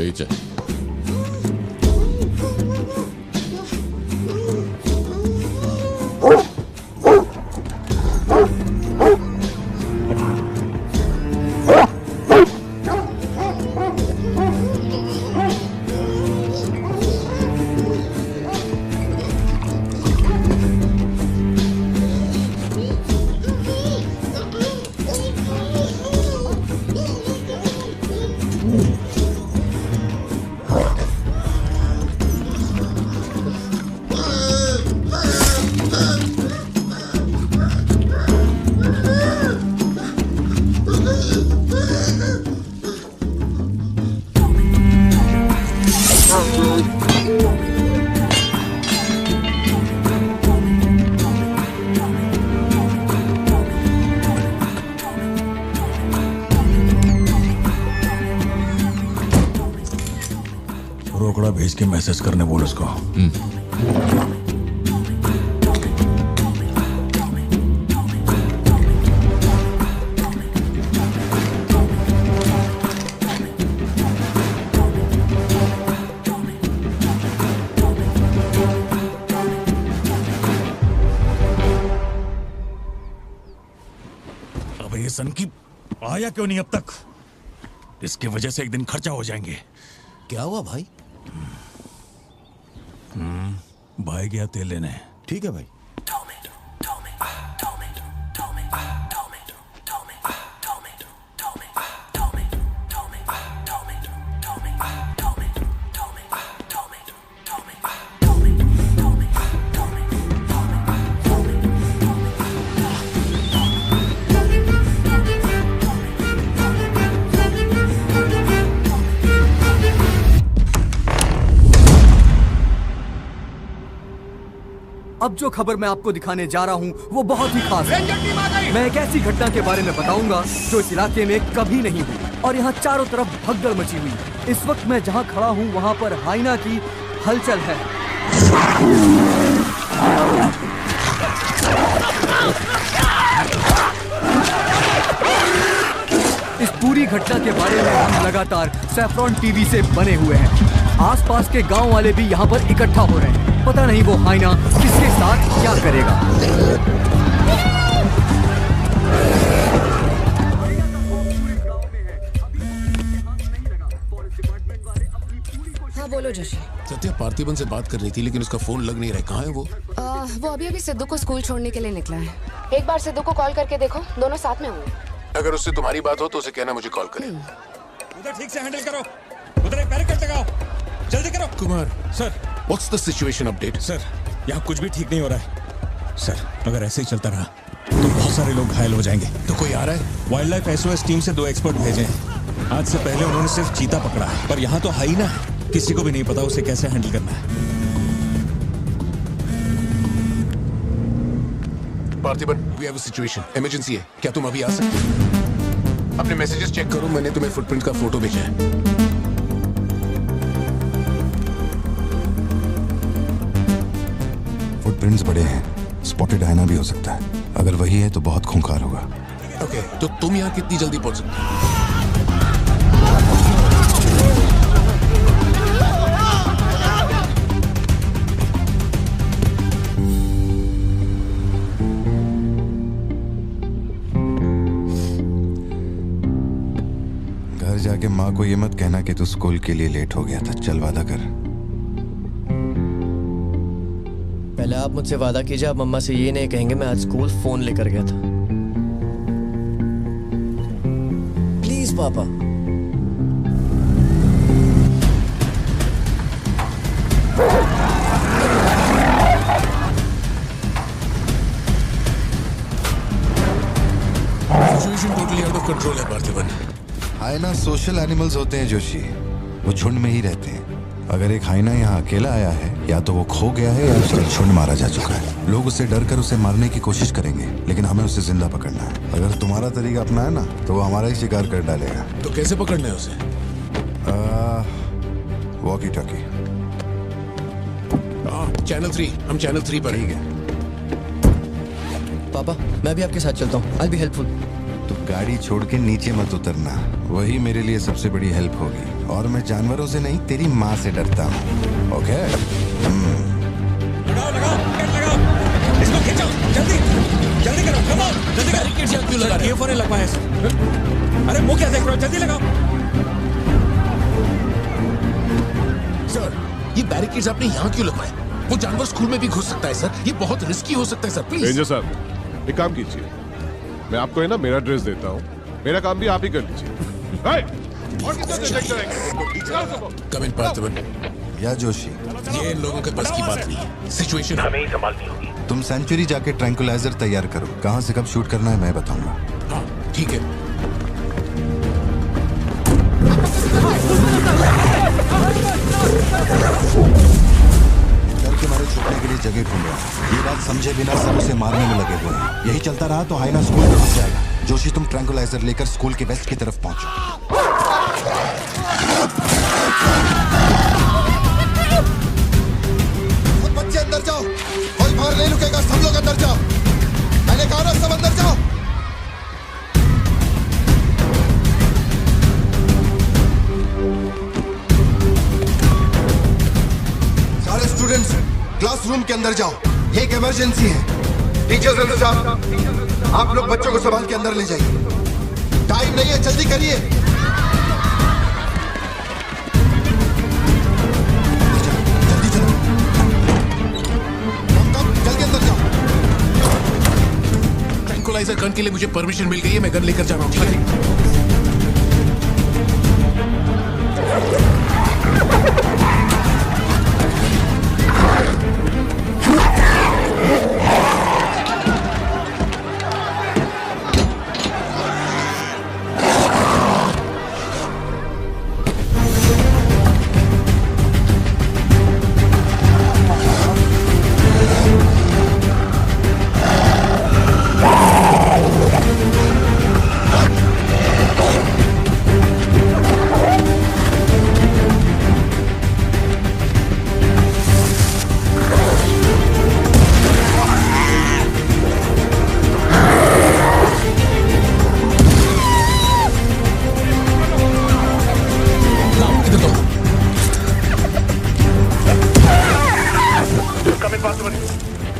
Iyice. रोकड़ा भेज के मैसेज करने बोल उसको। अबे ये सन की आया क्यों नहीं अब तक? इसकी वजह से एक दिन खर्चा हो जाएंगे। क्या हुआ भाई? भाई गया तेल लेने। ठीक है भाई। अब जो खबर मैं आपको दिखाने जा रहा हूँ वो बहुत ही खास है। मैं एक ऐसी घटना के बारे में बताऊंगा जो इस इलाके में कभी नहीं हुई और यहाँ चारों तरफ भगदड़ मची हुई। इस वक्त मैं जहाँ खड़ा हूँ वहाँ पर हाइना की हलचल है। इस पूरी घटना के बारे में हम लगातार सैफ्रॉन टीवी से बने हुए हैं। आसपास के गांव वाले भी यहाँ पर इकट्ठा हो रहे हैं। पता नहीं वो हाइना किसके साथ क्या करेगा। हाँ बोलो जोशी। सत्या पार्थिबन से बात कर रही थी लेकिन उसका फोन लग नहीं रहा है। कहाँ है वो? वो अभी सिद्धू को स्कूल छोड़ने के लिए निकला है। एक बार सिद्धू को कॉल करके देखो, दोनों साथ में होंगे। अगर उससे तुम्हारी बात हो तो उसे कहना मुझे कॉल करे। उधर ठीक से हैंडल करो, उधर एक बैरिकेड लगाओ, जल्दी करो। Kumar sir. What's the situation update? Sir यहाँ कुछ भी ठीक नहीं हो रहा है सर। अगर ऐसे ही चलता रहा तो बहुत सारे लोग घायल हो जाएंगे। तो कोई आ रहा है? वाइल्ड लाइफ एसओएस टीम से 2 एक्सपर्ट भेजे हैं। आज से पहले उन्होंने सिर्फ चीता पकड़ा है, पर यहाँ तो हाइना है। किसी को भी नहीं पता उसे कैसे हैंडल करना है। Parthiban, we have a situation, emergency है। क्या तुम अभी आ सकते हो? अपने मैसेजेस चेक करो, मैंने तुम्हें फुटप्रिंट का फोटो भेजा है। फुटप्रिंट्स बड़े हैं, स्पॉटेड हाइना भी हो सकता है। अगर वही है तो बहुत खूंखार होगा। ओके, तो तुम यहाँ कितनी जल्दी पहुंच सकते हो? घर जाके माँ को ये मत कहना कि तू स्कूल के लिए लेट हो गया था। चल वादा कर। पहले आप मुझसे वादा कीजिए, आप मम्मा से ये नहीं कहेंगे मैं आज स्कूल फोन लेकर गया था। प्लीज पापा। Situation totally out of control है पार्थिबन। हाइना सोशल एनिमल्स होते हैं जोशी, वो झुंड में ही रहते हैं। अगर एक हाइना यहाँ अकेला आया है, या तो वो खो गया है या उसका झुंड मारा जा चुका है। लोग उससे डर कर उसे मारने की कोशिश करेंगे, लेकिन हमें उसे जिंदा पकड़ना है। अगर तुम्हारा तरीका अपनाया ना तो वो हमारा ही शिकार कर डालेगा। तो कैसे पकड़ना है उसे? Walkie talkie. चैनल 3, हम चैनल 3 पर। ठीक है पापा मैं भी आपके साथ चलता हूँ। आई बी हेल्पफुल। तो गाड़ी छोड़ के नीचे मत उतरना, वही मेरे लिए सबसे बड़ी हेल्प होगी। और मैं जानवरों से नहीं, तेरी माँ से डरता हूँ। ओके? लगाओ लगाओ गेट लगाओ, इसको खींचो जल्दी जल्दी करो, कम ऑन जल्दी करो। बैरिकेड यहाँ क्यों लगा रहे हो? ये लगवाया सर। अरे मुंह क्या देख रहे हो, जल्दी लगाओ। सर, ये बैरिकेड्स आपने यहाँ क्यों लगवाए? वो जानवर स्कूल में भी घुस सकता है सर, ये बहुत रिस्की हो सकता है सर, प्लीज। रेंजर साहब, एक काम कीजिए, मैं आपको है ना मेरा ड्रेस देता हूँ, मेरा काम भी आप ही कर लीजिए। और कितना देर तक करेंगे? कम इन पार्थिवन, या जोशी, ये इन लोगों के बस की बात नहीं है। सिचुएशन हमें ही संभालनी होगी। तुम सेंचुरी जाके ट्रैंकुलाइजर तैयार करो। कहाँ से कब शूट करना है मैं बताऊंगा। हाँ ठीक है। डर के मारे छुपने के लिए जगह ढूंढ रहा है। ये बात समझे बिना सब उसे मारने में लगे हुए हैं। यही चलता रहा तो हाइना स्कूल में घुस जाएगा। जोशी, तुम ट्रैंकुलाइजर लेकर स्कूल के वेस्ट की तरफ पहुंचो। बच्चे अंदर जाओ, कोई बाहर नहीं रुकेगा, सब लोग अंदर जाओ। मैंने कहा ना, सब अंदर जाओ। सारे स्टूडेंट्स क्लासरूम के अंदर जाओ, एक इमरजेंसी है। टीचर्स एंड स्टाफ, आप लोग बच्चों को संभाल के अंदर ले जाइए। टाइम नहीं है, जल्दी करिए। जल्दी चलो, जल्दी अंदर जाओ। ट्रैंकुलाइजर गन के लिए मुझे परमिशन मिल गई है, मैं गन लेकर जा रहा हूँ, ठीक है?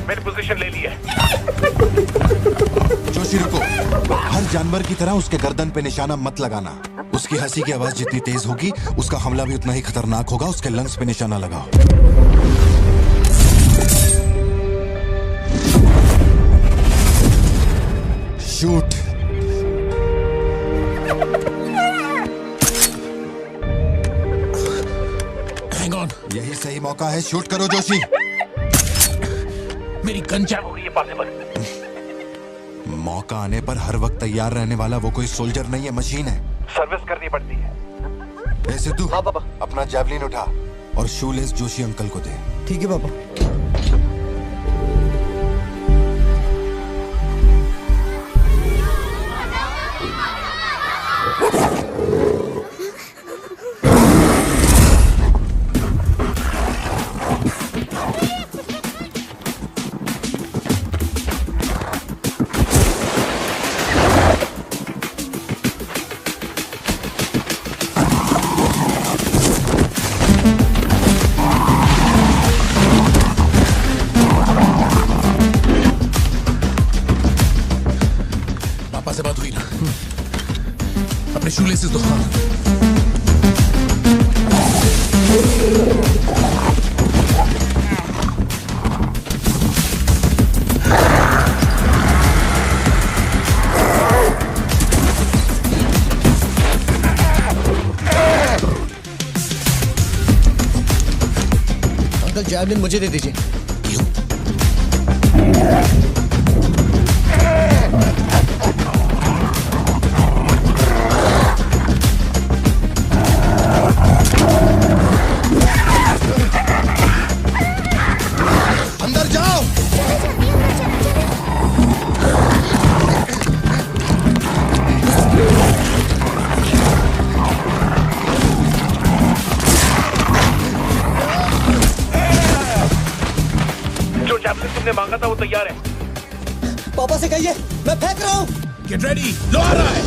मैंने पोजीशन ले ली है। जोशी रुको, हर जानवर की तरह उसके गर्दन पे निशाना मत लगाना। उसकी हंसी की आवाज जितनी तेज होगी, उसका हमला भी उतना ही खतरनाक होगा। उसके लंग्स पे निशाना लगाओ। शूट। हैंग ऑन, यही सही मौका है, शूट करो जोशी। मेरी गन जैम हो हो गई है पॉसिबल। मौका आने पर हर वक्त तैयार रहने वाला वो कोई सोल्जर नहीं है, मशीन है। सर्विस करनी पड़ती है। ऐसे तू हाँ पापा। अपना जैवलिन उठा और शूलेस जोशी अंकल को दे। ठीक है पापा। पापा से बात हुई ना? अपने शूलेसेस दो। अंकल जैवलिन मुझे दे दीजिए। अंदर जाओ। जो जैवलिन तुमने मांगा था वो तैयार है। पापा से कहिए मैं फेंक रहा हूँ। गेट रेडी, लो आ रहा है।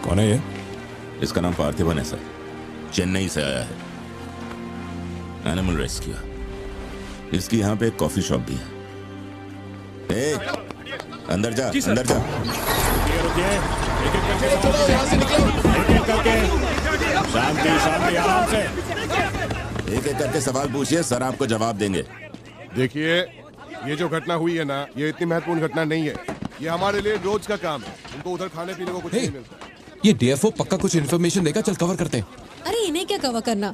कौन है ये? इसका नाम पार्थिवन है सर, चेन्नई से आया है, एनिमल रेस्क्यू। इसकी यहाँ पे एक कॉफी शॉप भी है। ए, अंदर जा, अंदर जा। शांति शांति, आराम से। एक एक करके सवाल पूछिए, सर आपको जवाब देंगे। देखिए, ये जो घटना हुई है ना, ये इतनी महत्वपूर्ण घटना नहीं है। ये हमारे लिए रोज का काम है। उनको उधर खाने पीने को कुछ नहीं मिलता। ये डीएफओ पक्का कुछ इन्फॉर्मेशन देगा, चल कवर करते हैं। अरे इन्हें क्या कवर करना,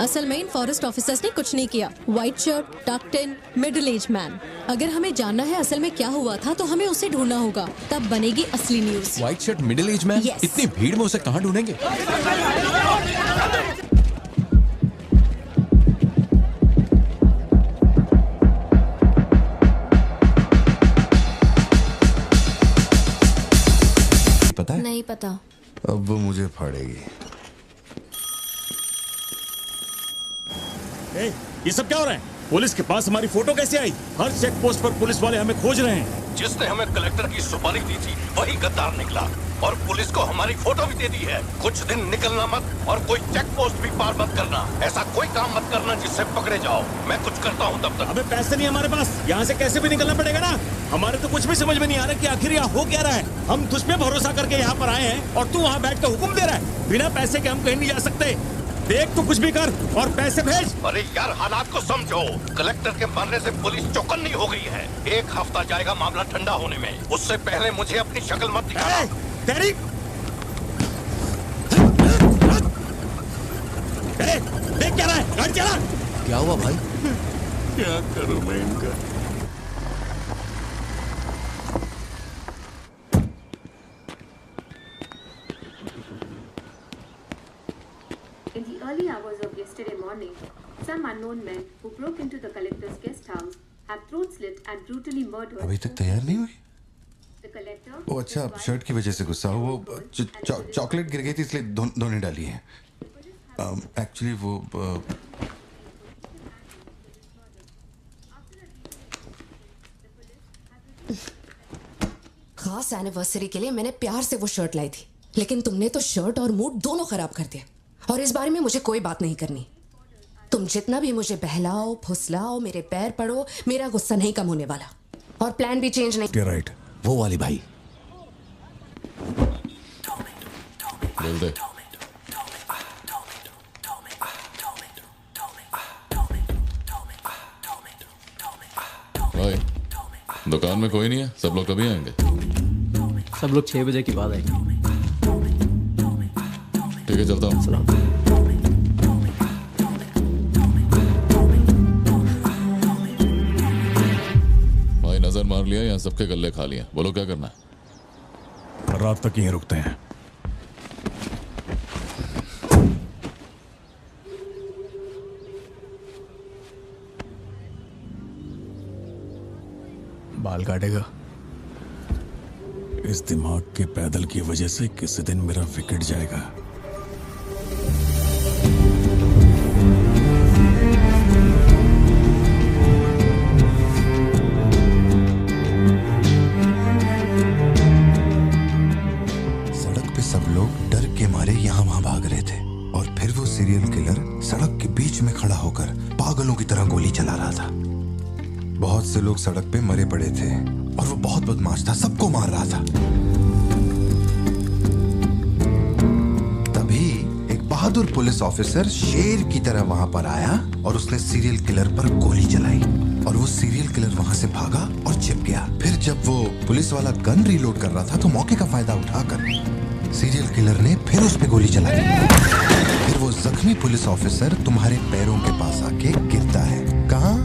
असल में इन फॉरेस्ट ऑफिसर्स ने कुछ नहीं किया। व्हाइट शर्ट, टक्ड इन, मिडिल एज मैन। अगर हमें जानना है असल में क्या हुआ था तो हमें उसे ढूंढना होगा, तब बनेगी असली news. White shirt, middle age man, इतनी भीड़ में उसे कहाँ ढूंढेंगे? पता है? नहीं पता। अब वो मुझे फाड़ेगी। ये सब क्या हो रहा है? पुलिस के पास हमारी फोटो कैसे आई? हर चेक पोस्ट पर पुलिस वाले हमें खोज रहे हैं। जिसने हमें कलेक्टर की सुपारी दी थी वही गद्दार निकला और पुलिस को हमारी फोटो भी दे दी है। कुछ दिन निकलना मत और कोई चेक पोस्ट भी पार मत करना। ऐसा कोई काम मत करना जिससे पकड़े जाओ। मैं कुछ करता हूँ तब तक। अबे पैसे नहीं हमारे पास, यहाँ से कैसे भी निकलना पड़ेगा ना। हमारे तो कुछ भी समझ में नहीं आ रहा कि आखिर यहाँ हो क्या रहा है। हम तुझ पे भरोसा करके यहाँ पर आए हैं और तू वहाँ बैठ के हुक्म दे रहा है। बिना पैसे के हम कहीं नहीं जा सकते। देख तो कुछ भी कर और पैसे भेज। अरे यार, हालात को समझो। कलेक्टर के मरने से पुलिस चौकन्नी हो गई है। 1 हफ्ता जाएगा मामला ठंडा होने में। उससे पहले मुझे अपनी शक्ल मत दिखाना। तेरी देख क्या रहा है? गाड़ी चला। क्या हुआ भाई? क्या करूं मैं इनका? In the early hours of yesterday morning, some unknown men who broke into the collector's guest house have throat slit and brutally murdered. अभी तक तैयार नहीं हुई? The collector. वो अच्छा, शर्ट की वजह से गुस्सा हो। वो चॉकलेट गिर गई थी इसलिए धोने डाली है। एक्चुअली वो खास एनिवर्सरी के लिए मैंने प्यार से वो शर्ट लाई थी, लेकिन तुमने तो शर्ट और मूड दोनों खराब कर दिए। और इस बारे में मुझे कोई बात नहीं करनी। तुम जितना भी मुझे बहलाओ फुसलाओ, मेरे पैर पड़ो, मेरा गुस्सा नहीं कम होने वाला और प्लान भी चेंज नहीं। राइट, वो वाली भाई। बोल दे। भाई, दुकान में कोई नहीं है, सब लोग कभी आएंगे? सब लोग 6 बजे की बात आएगी। ठीक है, चलता हूँ। भाई नजर मार लिया, यहाँ सबके गल्ले खा लिया। बोलो क्या करना है? रात तक यहीं रुकते हैं। बाल काटेगा? इस दिमाग के पैदल की वजह से किसी दिन मेरा विकेट जाएगा। सड़क पे सब लोग डर लोग सड़क पे मरे पड़े थे और वो बहुत बदमाश था, सबको मार रहा था। तभी एक बहादुर पुलिस ऑफिसर शेर की तरह वहां पर आया और उसने सीरियल किलर पर गोली चलाई और वो सीरियल किलर वहां से भागा और छिप गया। फिर जब वो पुलिस वाला गन रीलोड कर रहा था तो मौके का फायदा उठाकर सीरियल किलर ने फिर उस पे गोली चलाई। फिर वो जख्मी पुलिस ऑफिसर तुम्हारे पैरों के पास आके गिरता है। कहाँ?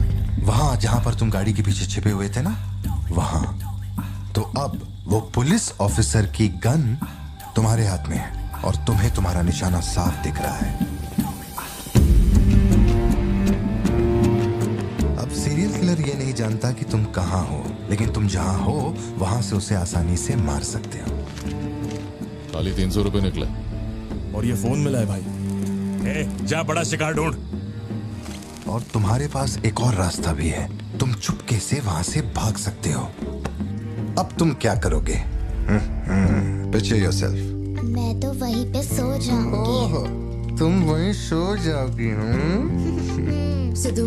वहां जहां पर तुम गाड़ी के पीछे छिपे हुए थे ना, वहां। तो अब वो पुलिस ऑफिसर की गन तुम्हारे हाथ में है और तुम्हें तुम्हारा निशाना साफ दिख रहा है। अब सीरियल किलर ये नहीं जानता कि तुम कहां हो, लेकिन तुम जहां हो वहां से उसे आसानी से मार सकते हो। खाली 300 रुपए निकला और ये फोन मिला है भाई। जा बड़ा शिकार ढूंढ। और तुम्हारे पास एक और रास्ता भी है, तुम चुपके से वहां से भाग सकते हो। अब तुम क्या करोगे? Picture yourself. मैं तो वहीं पे सो जाऊंगी। तुम वहीं सो जाओगी? सिद्धू,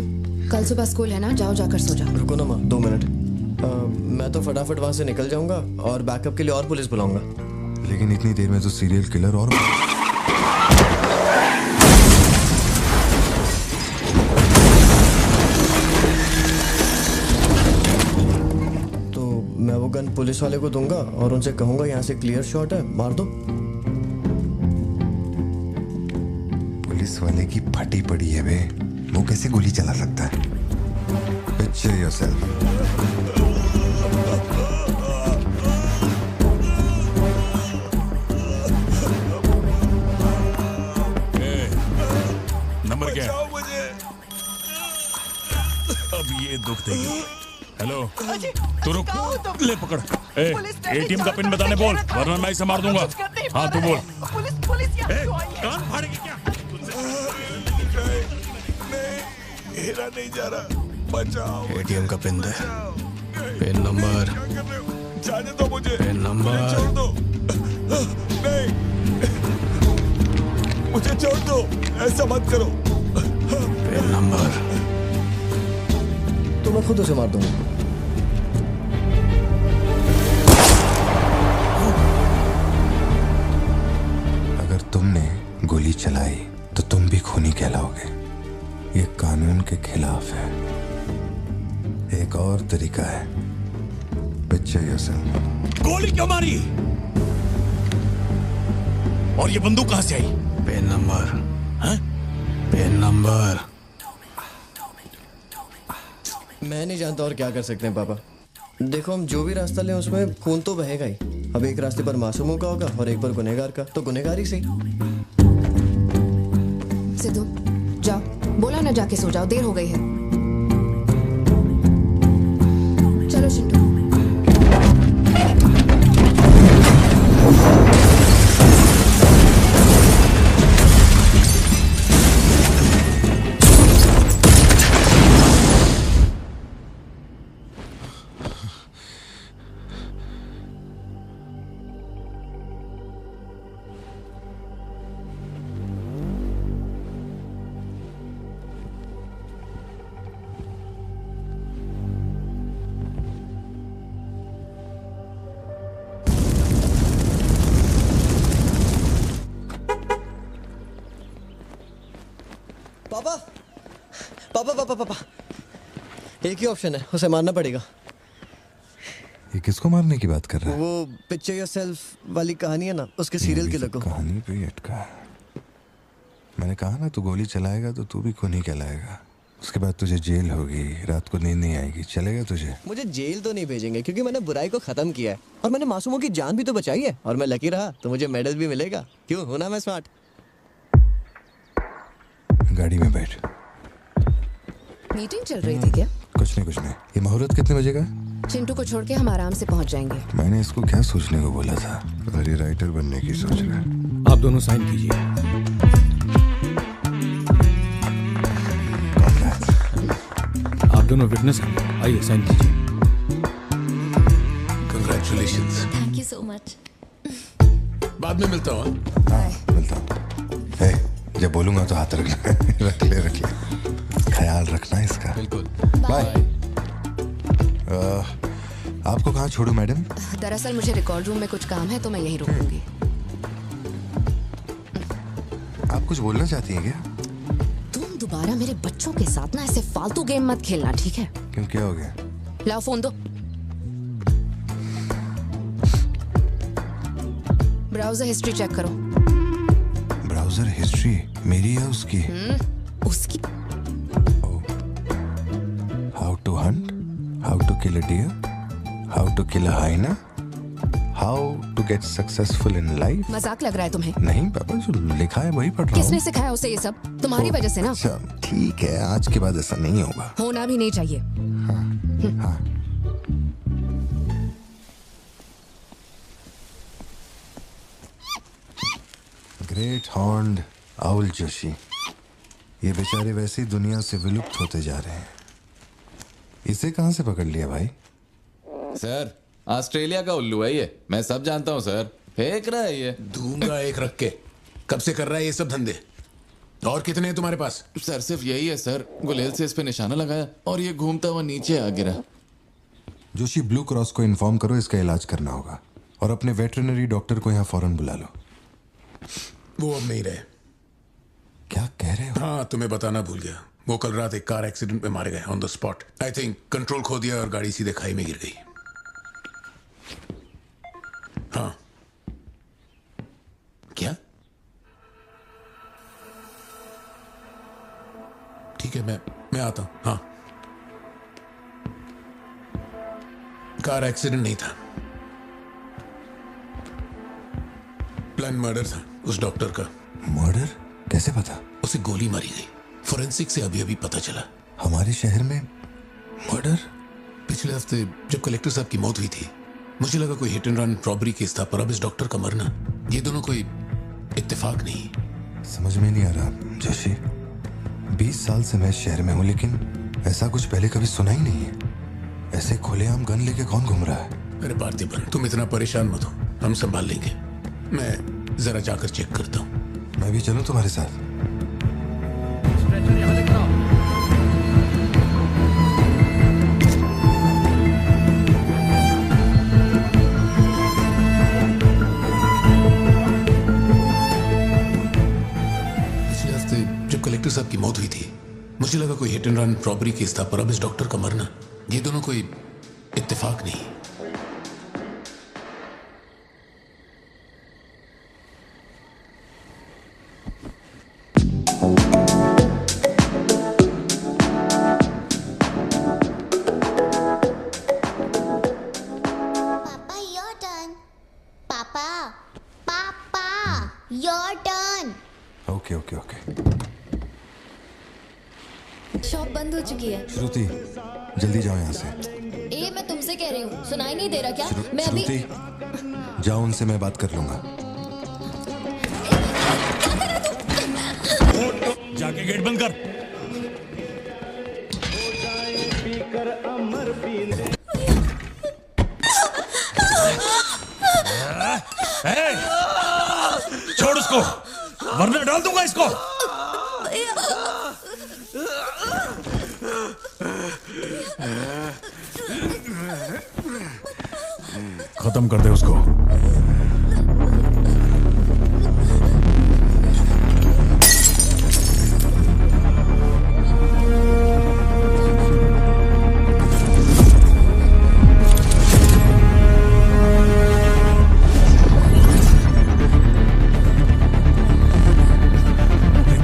कल सुबह स्कूल है ना, जाओ जाकर सो जाओ। रुको ना माँ, 2 मिनट। मैं तो फटाफट वहां से निकल जाऊंगा और बैकअप के लिए और पुलिस बुलाऊंगा। लेकिन इतनी देर में तो सीरियल किलर और मैं वो गन पुलिस वाले को दूंगा और उनसे कहूंगा यहाँ से क्लियर शॉट है, मार दो। पुलिस वाले की फटी पड़ी है बे, वो कैसे गोली चला सकता है? Picture yourself. नंबर क्या है? अब ये दुख देगी। हेलो, तू रुक, ले पकड़। एटीएम का पिन बताने बोल, वरना मैं इसे मार दूंगा। हाँ तू बोल। कान फाड़ेगी क्या? मेरा नहीं जा रहा, बचाओ। एटीएम का पिन दे। Pin number. जाने दो मुझे। Pin number. छोड़ दो। नहीं, मुझे छोड़ दो, ऐसा मत करो। Pin number. तो मैं खुद उसे मार दूंगा। अगर तुमने गोली चलाई तो तुम भी खूनी कहलाओगे। ये कानून के खिलाफ है। एक और तरीका है। Picture yourself. गोली क्यों मारी? और ये बंदूक कहां से आई? Pin number. हाँ? Pin number. मैं नहीं जानता और क्या कर सकते हैं पापा। देखो, हम जो भी रास्ता लें उसमें खून तो बहेगा ही। अब एक रास्ते पर मासूमों का होगा और एक पर गुनहगार का, तो गुनहगार ही सही। सिद्धू, जाओ, बोला ना जाके सो जाओ, देर हो गई है। चलो चिंटू। पापा पापा पापा पापा, एक ही ऑप्शन है, उसे मारना पड़ेगा। ये किसको मारने की बात कर रहा है? वो पिक्चर योरसेल्फ वाली कहानी है ना, उसके सीरियल किलर को। कहानी पे ही अटका है। मैंने कहा ना, तू गोली चलाएगा तो तू भी खूनी कहलाएगा। उसके बाद तुझे जेल होगी, रात को नींद नहीं आएगी। चलेगा तुझे? मुझे जेल तो नहीं भेजेंगे क्योंकि मैंने बुराई को खत्म किया है और मैंने मासूमों की जान भी तो बचाई है और मैं लकी रहा तो मुझे मेडल भी मिलेगा। क्यों, हूं ना मैं स्मार्ट? गाड़ी में बैठ। मीटिंग चल रही थी क्या? कुछ नहीं। ये मुहूर्त कितने बजे का? चिंटू को छोड़ के हम आराम से पहुंच जाएंगे। मैंने इसको क्या सोचने को बोला था? अरे राइटर बनने की सोच रहा है। आप दोनों साइन कीजिए। आप दोनों विटनेस हैं, आइए साइन कीजिए। Congratulations. Thank you so much. बाद में मिलता हूँ। हाँ, मिलता हूँ। जब बोलूंगा तो हाथ रख ले। रख ले। ख्याल रखना इसका। बिल्कुल। बाय। आपको कहाँ छोड़ूं मैडम? दरअसल मुझे रिकॉर्ड रूम में कुछ काम है तो मैं यहीं रुकूंगी। आप कुछ बोलना चाहती हैं क्या? तुम दोबारा मेरे बच्चों के साथ ना ऐसे फालतू गेम मत खेलना, ठीक है? क्यों, क्या हो गया? लाओ फोन दो। ब्राउजर हिस्ट्री चेक करो। ब्राउजर हिस्ट्री मेरी या उसकी? उसकी। How to hunt, how to kill a deer, how to kill a hyena, how to get successful in life. मजाक लग रहा है तुम्हें? नहीं पापा, जो लिखा है वही पढ़ रहा हूँ। किसने सिखाया उसे ये सब? तुम्हारी वजह से ना। अच्छा ठीक है, आज के बाद ऐसा नहीं होगा। होना भी नहीं चाहिए। हाँ। ग्रेट हॉर्न्ड आउल जोशी, ये बेचारे वैसे ही दुनिया से विलुप्त होते जा रहे हैं। इसे कहाँ से पकड़ लिया भाई? सर ऑस्ट्रेलिया का उल्लू है ये, मैं सब जानता हूँ सर। फेंक रहा है ये। दूंगा एक रख के। कब से कर रहा है ये सब धंधे? और कितने हैं तुम्हारे पास? सर सिर्फ यही है सर, गुलेल से इस पे निशाना लगाया और ये घूमता हुआ नीचे आ गिरा। जोशी, ब्लू क्रॉस को इन्फॉर्म करो, इसका इलाज करना होगा। और अपने वेटरनरी डॉक्टर को यहाँ फौरन बुला लो। वो अब नहीं रहे। क्या कह रहे हो? हाँ, तुम्हें बताना भूल गया। वो कल रात एक कार एक्सीडेंट में मारे गए on the spot. I think control खो दिया और गाड़ी सीधे खाई में गिर गई। हाँ। क्या? ठीक है, मैं आता हूं। हाँ, कार एक्सीडेंट नहीं था, प्लान मर्डर था उस डॉक्टर का। मर्डर? कैसे पता? उसे गोली मारी गई। फोरेंसिक से अभी अभी पता चला। हमारे शहर में मर्डर? पिछले हफ्ते जब कलेक्टर साहब की मौत हुई थी, मुझे लगा कोई hit and run robbery case था, पर अब इस डॉक्टर का मरना, ये दोनों कोई इत्तेफाक नहीं। समझ में नहीं आ रहा जोशी। 20 साल से मैं इस शहर में हूँ, लेकिन ऐसा कुछ पहले कभी सुना ही नहीं है। ऐसे खुलेआम गन लेके कौन घूम रहा है? अरे पार्थिबन, तुम इतना परेशान मत हो, हम संभाल लेंगे। मैं जरा जाकर चेक करता हूँ। मैं भी चलूं तुम्हारे साथ? पिछले हफ्ते जब कलेक्टर साहब की मौत हुई थी, मुझे लगा कोई hit and run robbery case था, पर अब इस डॉक्टर का मरना, ये दोनों कोई इत्तेफाक नहीं। शॉप बंद हो चुकी है। श्रुति, जल्दी जाओ यहाँ से। ए, मैं तुमसे कह रही हूँ, सुनाई नहीं दे रहा क्या? मैं अभी। श्रुति, जाओ, उनसे मैं बात कर लूंगा। जाके गेट बंद कर। छोड़ उसको, वरना डाल दूंगा इसको। खत्म कर दे उसको।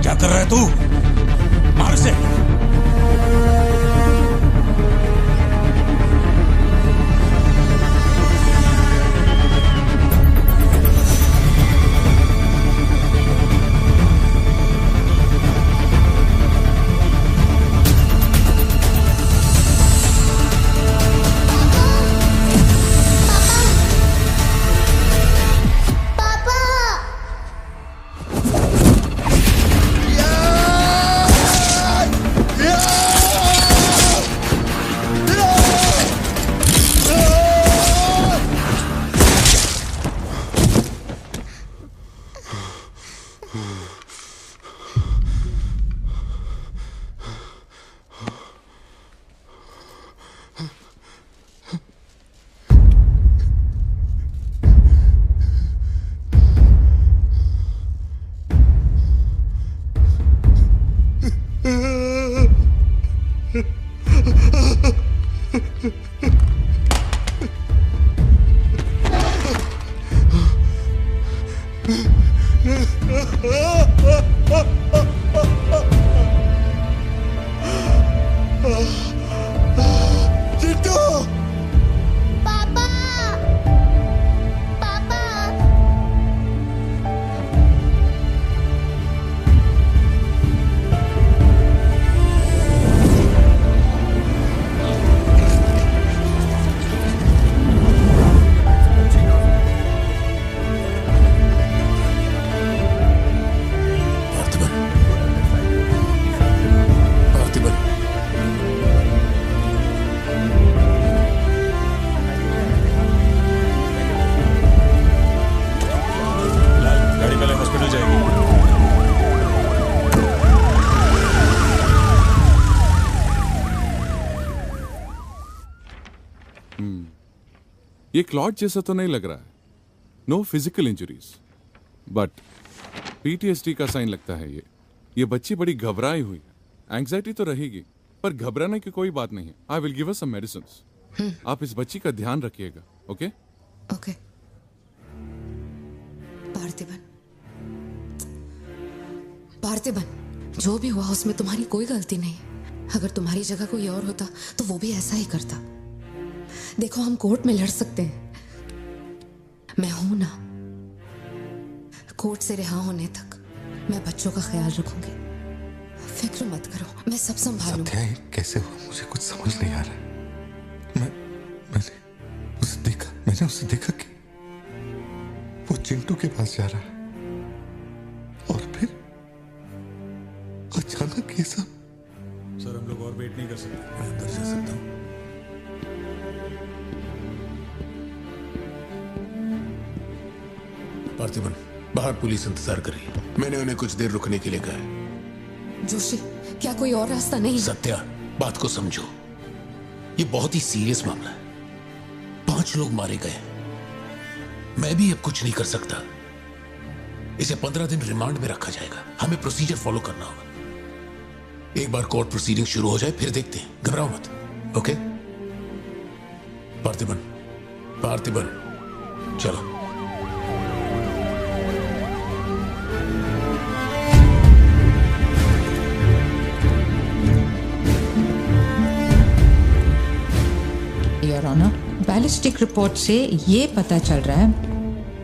क्या कर रहा है तू? मार से। ये क्लॉट जैसा तो नहीं लग रहा है. No physical injuries, but PTSD का साइन लगता है ये बच्ची बड़ी घबराई हुई है. एंग्जाइटी तो रहेगी, पर घबराने की कोई बात नहीं है. I will give her some medicines. आप इस बच्ची का ध्यान रखिएगा. Okay okay. पार्थिबन, जो भी हुआ उसमें तुम्हारी कोई गलती नहीं. अगर तुम्हारी जगह कोई और होता तो वो भी ऐसा ही करता. देखो, हम कोर्ट में लड़ सकते हैं, मैं हूं ना. कोर्ट से रिहा होने तक मैं बच्चों का ख्याल रखूंगी. फिक्र मत करो, मैं सब संभालूंगी. सत्या, ये कैसे हुआ मुझे कुछ समझ नहीं आ रहा. मैंने उसे देखा कि वो चिंटू के पास जा रहा है और फिर अचानक ये सब. सर, हम लोग और वेट नहीं कर सकते. मैं अंदर जा सकता हूँ? पार्थिबन, बाहर पुलिस इंतजार कर रही है. मैंने उन्हें कुछ देर रुकने के लिए कहा है. जोशी, क्या कोई और रास्ता नहीं? सत्या, बात को समझो. ये बहुत ही सीरियस मामला है. 5 लोग मारे गए. मैं भी अब कुछ नहीं कर सकता. इसे 15 दिन रिमांड में रखा जाएगा. हमें प्रोसीजर फॉलो करना होगा. एक बार कोर्ट प्रोसीडिंग शुरू हो जाए फिर देखते हैं. घबराओ मत. ओके? पार्थिबन, चलो. योर ऑनर, बैलिस्टिक रिपोर्ट से ये पता चल रहा है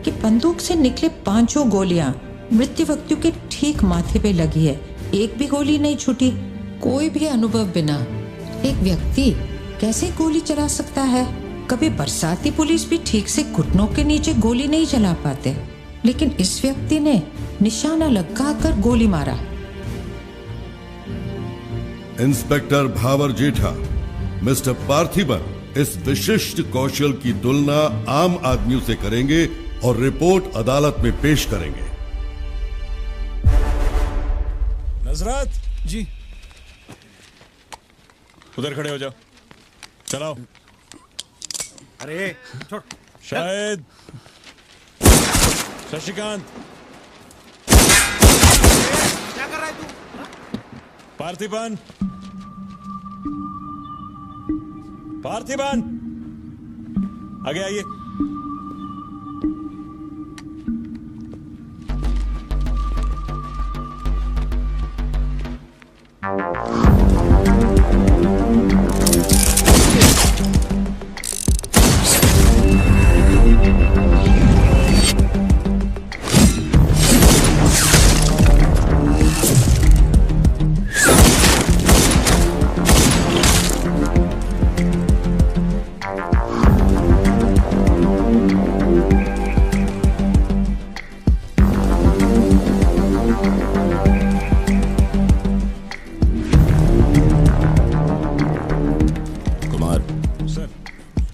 कि बंदूक से निकले 5 गोलियां मृत्यु व्यक्ति के ठीक माथे पे लगी है. एक भी गोली नहीं छूटी. कोई भी अनुभव बिना एक व्यक्ति कैसे गोली चला सकता है? कभी बरसाती पुलिस भी ठीक से घुटनों के नीचे गोली नहीं चला पाते, लेकिन इस व्यक्ति ने निशाना लगाकर गोली मारा. इंस्पेक्टर भावर जेठा, मिस्टर पार्थिबन इस विशिष्ट कौशल की तुलना आम आदमियों से करेंगे और रिपोर्ट अदालत में पेश करेंगे. नजरत जी, उधर खड़े हो जाओ. चलाओ. अरे छोड़. शायद शशिकांत, क्या कर रहा है तू? पार्थिबन, आगे आइए.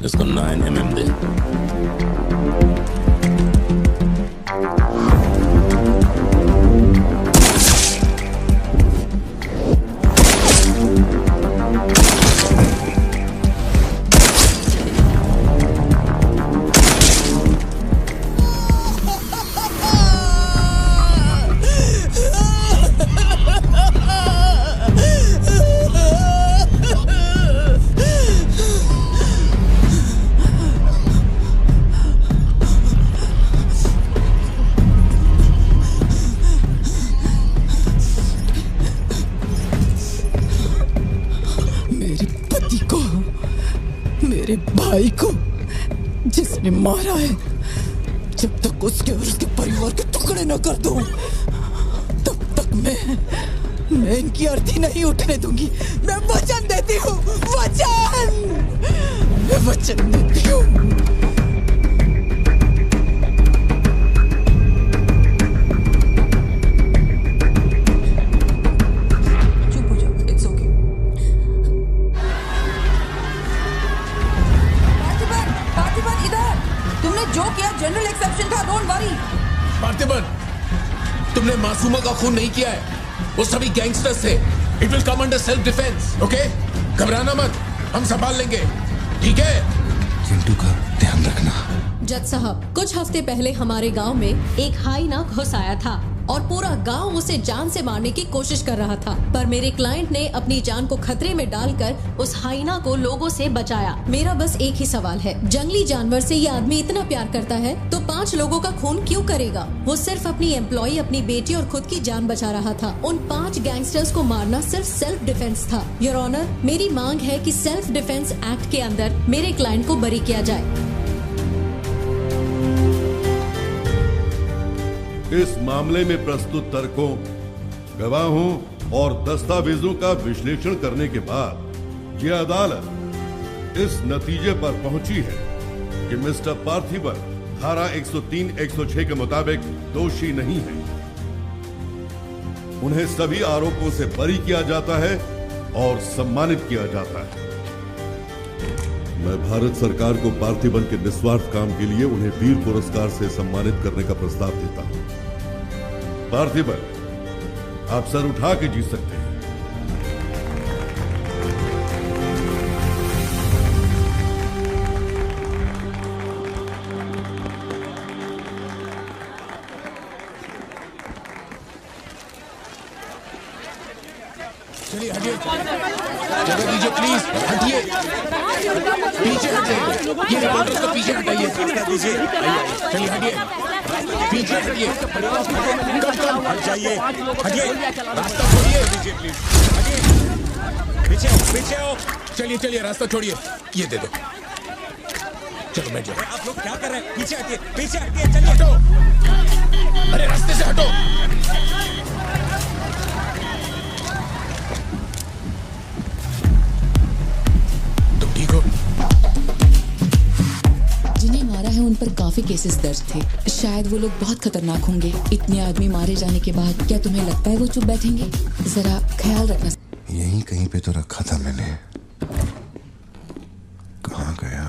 इसको 9 mm दे. मेरे भाई को जिसने मारा है, जब तक उसके और उसके परिवार के टुकड़े न कर दूं, तब तक मैं इनकी अर्थी नहीं उठने दूंगी. मैं वचन देती हूँ, मैं वचन देती हूँ. जनरल एक्सेप्शन था, डोंट वरी. पार्थिबन, तुमने मासूमा का खून नहीं किया है. वो सभी गैंगस्टर्स थे. It will come under self defence. Okay, घबराना मत, हम संभाल लेंगे. ठीक है? चिंटू का ध्यान रखना। जज साहब, कुछ हफ्ते पहले हमारे गांव में एक हाइना घुस आया था और पूरा गांव उसे जान से मारने की कोशिश कर रहा था, पर मेरे क्लाइंट ने अपनी जान को खतरे में डालकर उस हाइना को लोगों से बचाया। मेरा बस एक ही सवाल है, जंगली जानवर से ये आदमी इतना प्यार करता है तो 5 लोगों का खून क्यों करेगा? वो सिर्फ अपनी एम्प्लॉय, अपनी बेटी और खुद की जान बचा रहा था। उन 5 गैंगस्टर्स को मारना सिर्फ सेल्फ डिफेंस था। योर ऑनर, मेरी मांग है कि सेल्फ डिफेंस एक्ट के अंदर मेरे क्लाइंट को बरी किया जाए। इस मामले में प्रस्तुत तर्कों, गवाहों और दस्तावेजों का विश्लेषण करने के बाद यह अदालत इस नतीजे पर पहुंची है कि मिस्टर पार्थिबन धारा 103-106 के मुताबिक दोषी नहीं है। उन्हें सभी आरोपों से बरी किया जाता है और सम्मानित किया जाता है। मैं भारत सरकार को पार्थिबन के निस्वार्थ काम के लिए उन्हें वीर पुरस्कार से सम्मानित करने का प्रस्ताव देता हूं। पार्थिबन, आप सर उठा के जीत सकते हैं। चलिए हटिए, जगह दीजिए प्लीज, हटिए, पीछे हट जाइए, ये रिपोर्टर्स को पीछे हटाइए, चलिए हटिए, पीछे हटिए, हट जाइए, हटिए, रास्ता छोड़िए, दीजिए प्लीज, हटिए, पीछे आओ, पीछे आओ, चलिए चलिए रास्ता छोड़िए, ये दे दो, चलो बैठ जाओ। आप लोग क्या कर रहे हैं? पीछे हटिए, चलिए, हटो, अरे रास्ते से हटो। जिन्हें मारा है उन पर काफी केसेस दर्ज थे, शायद वो लोग बहुत खतरनाक होंगे। इतने आदमी मारे जाने के बाद क्या तुम्हें लगता है वो चुप बैठेंगे? जरा ख्याल रखना। यहीं कहीं पे तो रखा था मैंने, कहाँ गया?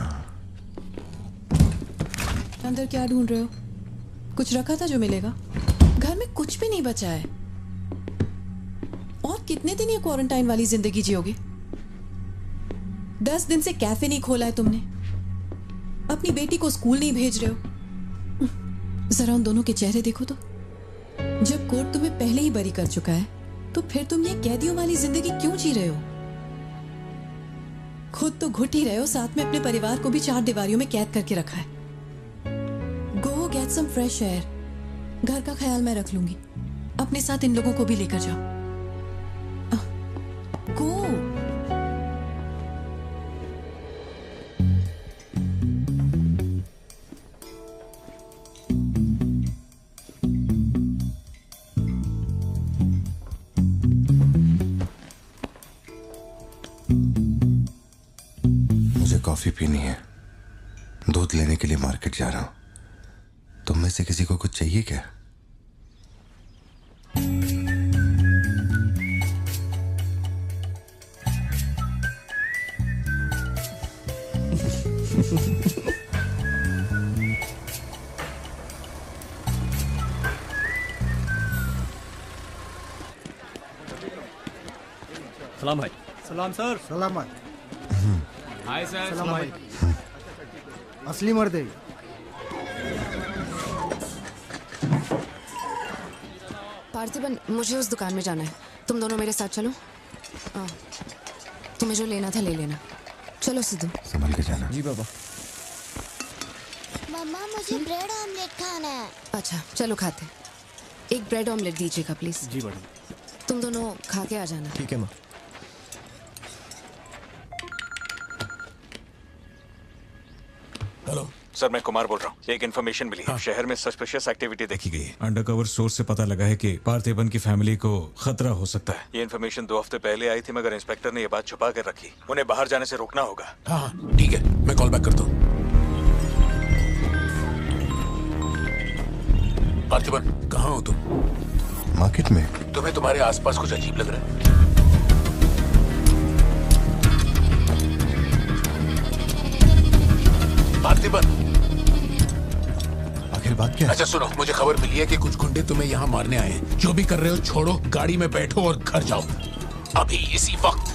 अंदर क्या ढूंढ रहे हो? कुछ रखा था जो मिलेगा? घर में कुछ भी नहीं बचा है। और कितने दिन ये क्वारंटाइन वाली जिंदगी जियोगे? 10 दिन से कैफे नहीं खोला है तुमने, अपनी बेटी को स्कूल नहीं भेज रहे हो। जरा उन दोनों के चेहरे देखो तो। जब कोर्ट तुम्हें पहले ही बरी कर चुका है तो फिर तुम ये कैदियों वाली जिंदगी क्यों जी रहे हो? खुद तो घुट ही रहे हो, साथ में अपने परिवार को भी 4 दीवारियों में कैद करके रखा है। Go get some fresh air. घर का ख्याल मैं रख लूंगी, अपने साथ इन लोगों को भी लेकर जाओ। गो। कॉफी पीनी है, दूध लेने के लिए मार्केट जा रहा हूं। तुम में से किसी को कुछ चाहिए क्या? सलाम भाई। सलाम सर। सलामत। Hi sir. सलाम भाई। असली मर्द है। पार्थिबन, मुझे उस दुकान में जाना है, तुम दोनों मेरे साथ चलो। तुम्हें जो लेना था ले लेना। चलो सिद्धू। संभल के जाना। जी बाबा। मम्मा मुझे ब्रेड ऑमलेट खाना है। अच्छा चलो खाते। एक ब्रेड ऑमलेट दीजिएगा प्लीज। जी मैडम। तुम दोनों खा के आ जाना। ठीक है माँ। हेलो सर, मैं कुमार बोल रहा हूँ। एक इन्फॉर्मेशन मिली है। शहर में सस्पिशियस एक्टिविटी देखी गई है। अंडरकवर सोर्स से पता लगा है कि पार्थिबन की फैमिली को खतरा हो सकता है। ये इन्फॉर्मेशन 2 हफ्ते पहले आई थी, मगर इंस्पेक्टर ने ये बात छुपा कर रखी। उन्हें बाहर जाने से रोकना होगा। हाँ ठीक है, मैं कॉल बैक करता हूँ। पार्थिबन, कहाँ हो तुम? मार्केट में। तुम्हें तुम्हारे आसपास कुछ अजीब लग रहा है? पार्थिबन, आखिर बात क्या है? अच्छा सुनो, मुझे खबर मिली है कि कुछ गुंडे तुम्हें यहाँ मारने आए हैं। जो भी कर रहे हो छोड़ो, गाड़ी में बैठो और घर जाओ अभी इसी वक्त।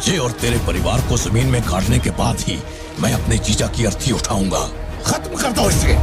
तुझे और तेरे परिवार को जमीन में गाड़ने के बाद ही मैं अपने जीजा की अर्थी उठाऊंगा। खत्म कर दो इसे।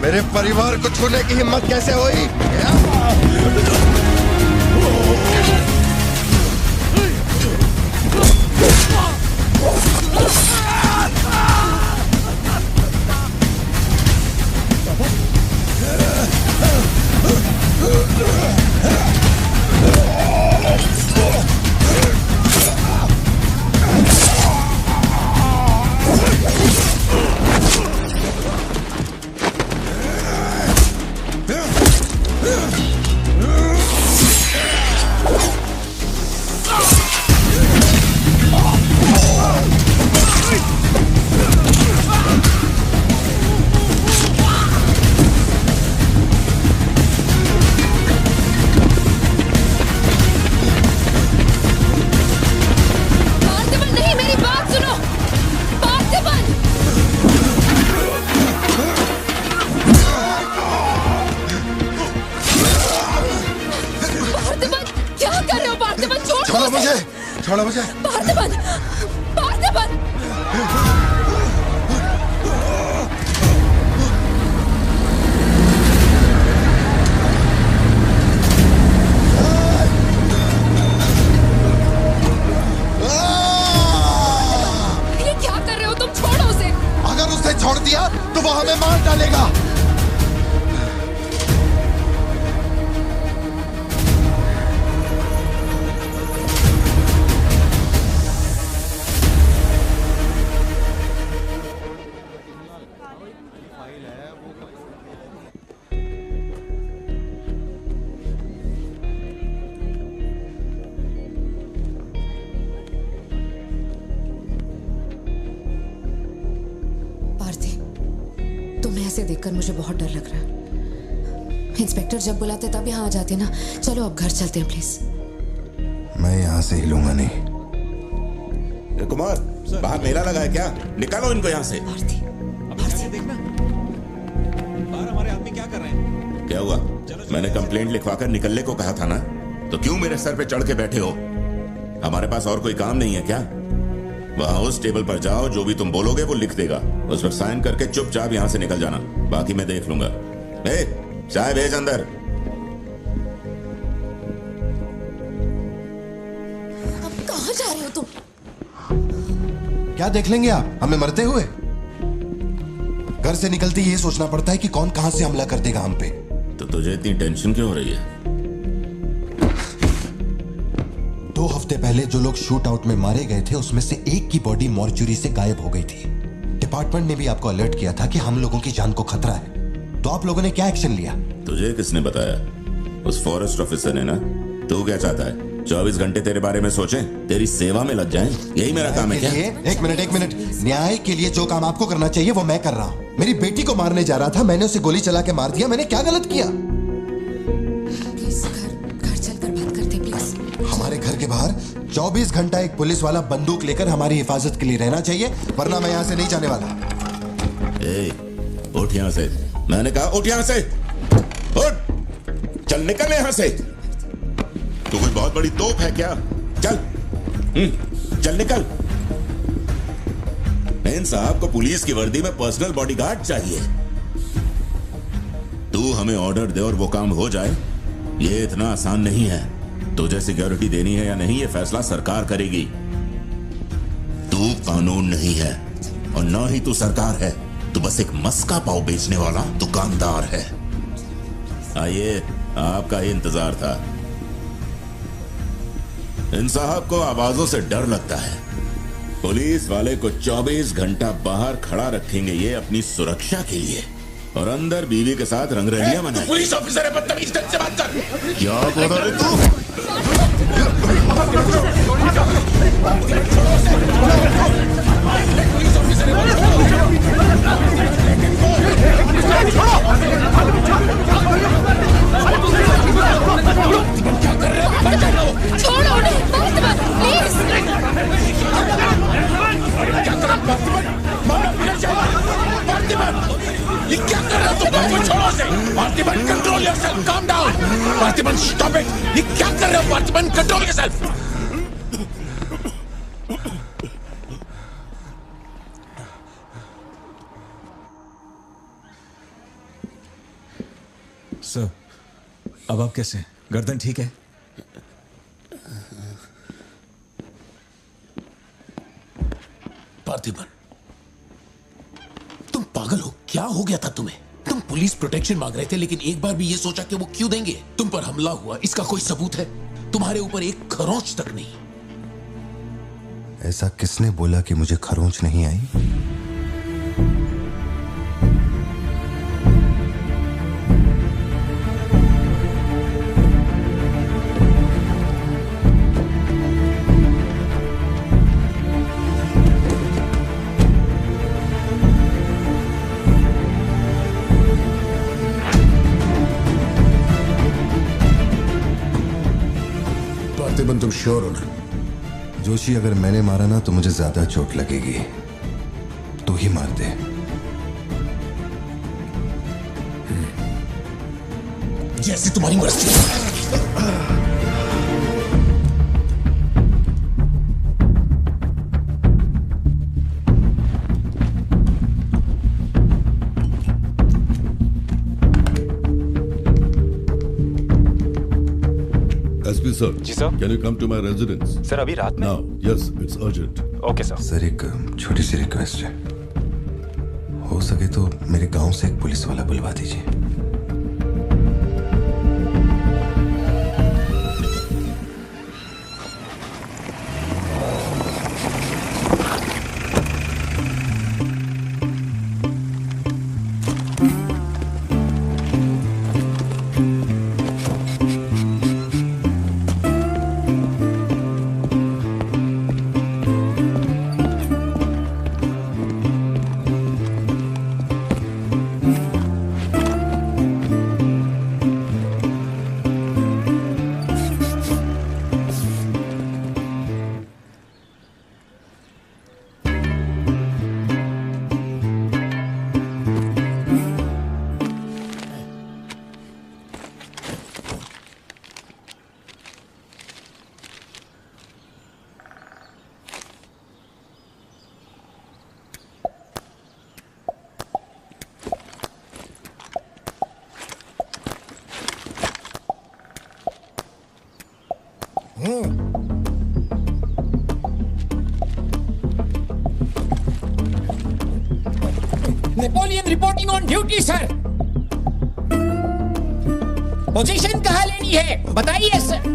मेरे परिवार को छूने की हिम्मत कैसे हुई? छोड़ो मुझे। पार्थिबन! पार्थिबन! ये क्या कर रहे हो तुम? छोड़ो उसे। अगर उसे छोड़ दिया तो वो हमें मार डालेगा। ऐसे देखकर मुझे बहुत डर लग रहा है। इंस्पेक्टर जब बुलाते तब यहाँ आ जाते ना। चलो अब घर चलते हैं प्लीज। मैं यहाँ से हिलूंगा नहीं। कुमार, बाहर मेला लगा है क्या? निकालो इनको यहाँ से। देखना बाहर हमारे आदमी क्या कर रहे हैं। क्या हुआ? मैंने कंप्लेंट लिखवाकर निकलने को कहा था ना, तो क्यों मेरे सर पे चढ़ के बैठे हो? हमारे पास और कोई काम नहीं है क्या? वहां उस टेबल पर जाओ, जो भी तुम बोलोगे वो लिख देगा, उस पर साइन करके चुपचाप यहां से निकल जाना, बाकी मैं देख लूंगा। चाय भेज अंदर। अब कहां जा रहे हो तुम? क्या देख लेंगे आप हमें मरते हुए? घर से निकलते ये सोचना पड़ता है कि कौन कहां से हमला कर देगा हम पे। तो तुझे इतनी टेंशन क्यों हो रही है? 2 हफ्ते पहले जो लोग शूट आउट में मारे गए थे उसमें से एक की बॉडी मॉर्चुरी से गायब हो गई थी। डिपार्टमेंट ने भी आपको अलर्ट किया था कि हम लोगों की जान को खतरा है, तो आप लोगों ने क्या एक्शन लिया? तुझे किसने बताया? उस फॉरेस्ट ऑफिसर ने ना। तू क्या चाहता है? 24 घंटे तेरे बारे में सोचें, तेरी सेवा में लग जाएं? यही मेरा काम है क्या? एक मिनट। न्याय के लिए जो काम आपको करना चाहिए वो मैं कर रहा हूँ। मेरी बेटी को मारने जा रहा था, मैंने उसे गोली चला के मार दिया। मैंने क्या गलत किया? प्लीज घर चलकर बात करते प्लीज। हमारे घर के बाहर 24 घंटा एक पुलिस वाला बंदूक लेकर हमारी हिफाजत के लिए रहना चाहिए, वरना मैं यहाँ से नहीं जाने वाला। उठ यहाँ से। मैंने कहा उठ यहाँ से। उठ, चल निकल यहाँ से। तू कोई बहुत बड़ी तोप है क्या? चल चल निकल। इन साहब को पुलिस की वर्दी में पर्सनल बॉडीगार्ड चाहिए। तू हमें ऑर्डर दे और वो काम हो जाए, ये इतना आसान नहीं है। तुझे सिक्योरिटी देनी है या नहीं, ये फैसला सरकार करेगी। तू कानून नहीं है और ना ही तू सरकार है। तू बस एक मस्का पाव बेचने वाला दुकानदार है। आइए, आपका ही इंतजार था। इन साहब को आवाजों से डर लगता है। पुलिस वाले को 24 घंटा बाहर खड़ा रखेंगे ये अपनी सुरक्षा के लिए, और अंदर बीवी के साथ रंगरलियां मनाएंगे। पुलिस ऑफिसर है, बदतमीज ढंग से बात कर। क्या बोल रहे तू? छोड़ो उन्हें, प्लीज। ये क्या कर रहे हो तुम? छोड़ो उसे। Parthiban, control yourself, calm down. Parthiban, stop it. ये क्या कर रहे हो पार्थिबन? Control yourself. सर, अब आप कैसे हैं? गर्दन ठीक है? पार्थिबन, तुम पागल हो? क्या हो गया था तुम्हें? तुम पुलिस प्रोटेक्शन मांग रहे थे, लेकिन एक बार भी ये सोचा कि वो क्यों देंगे? तुम पर हमला हुआ, इसका कोई सबूत है? तुम्हारे ऊपर एक खरोंच तक नहीं। ऐसा किसने बोला कि मुझे खरोंच नहीं आई? पार्थिबन, तुम श्योर हो ना? जोशी, अगर मैंने मारा ना तो मुझे ज्यादा चोट लगेगी। तू ही मार दे। जैसे तुम्हारी मर्जी। SP sir. जी sir. Can you come to my residence? Sir, अभी रात में? Now, yes, it's urgent. Okay sir. Sir, एक छोटी सी रिक्वेस्ट है। हो सके तो मेरे गांव से एक पुलिस वाला बुलवा दीजिए। Napoleon reporting on duty sir. Position कहाँ लेनी है बताइए सर।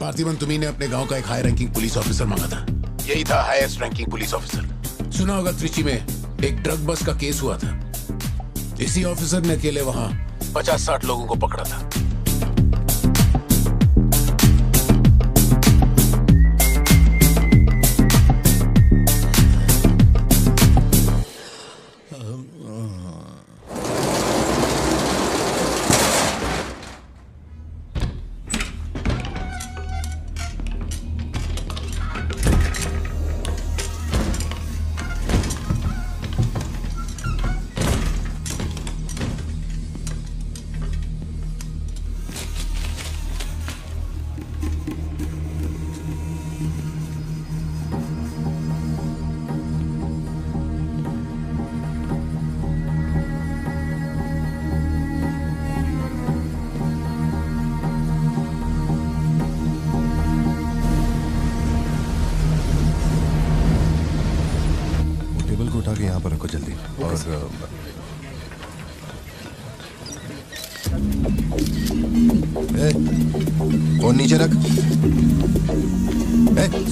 पार्थिवन, तुम्ही ने अपने गांव का एक हाई रैंकिंग पुलिस ऑफिसर मांगा था। यही था हाईएस्ट रैंकिंग पुलिस ऑफिसर। सुना होगा त्रिची में एक ड्रग बस का केस हुआ था। इसी ऑफिसर ने अकेले वहां 50-60 लोगों को पकड़ा था। उठा के यहाँ पर रखो जल्दी। और फोन नीचे रख।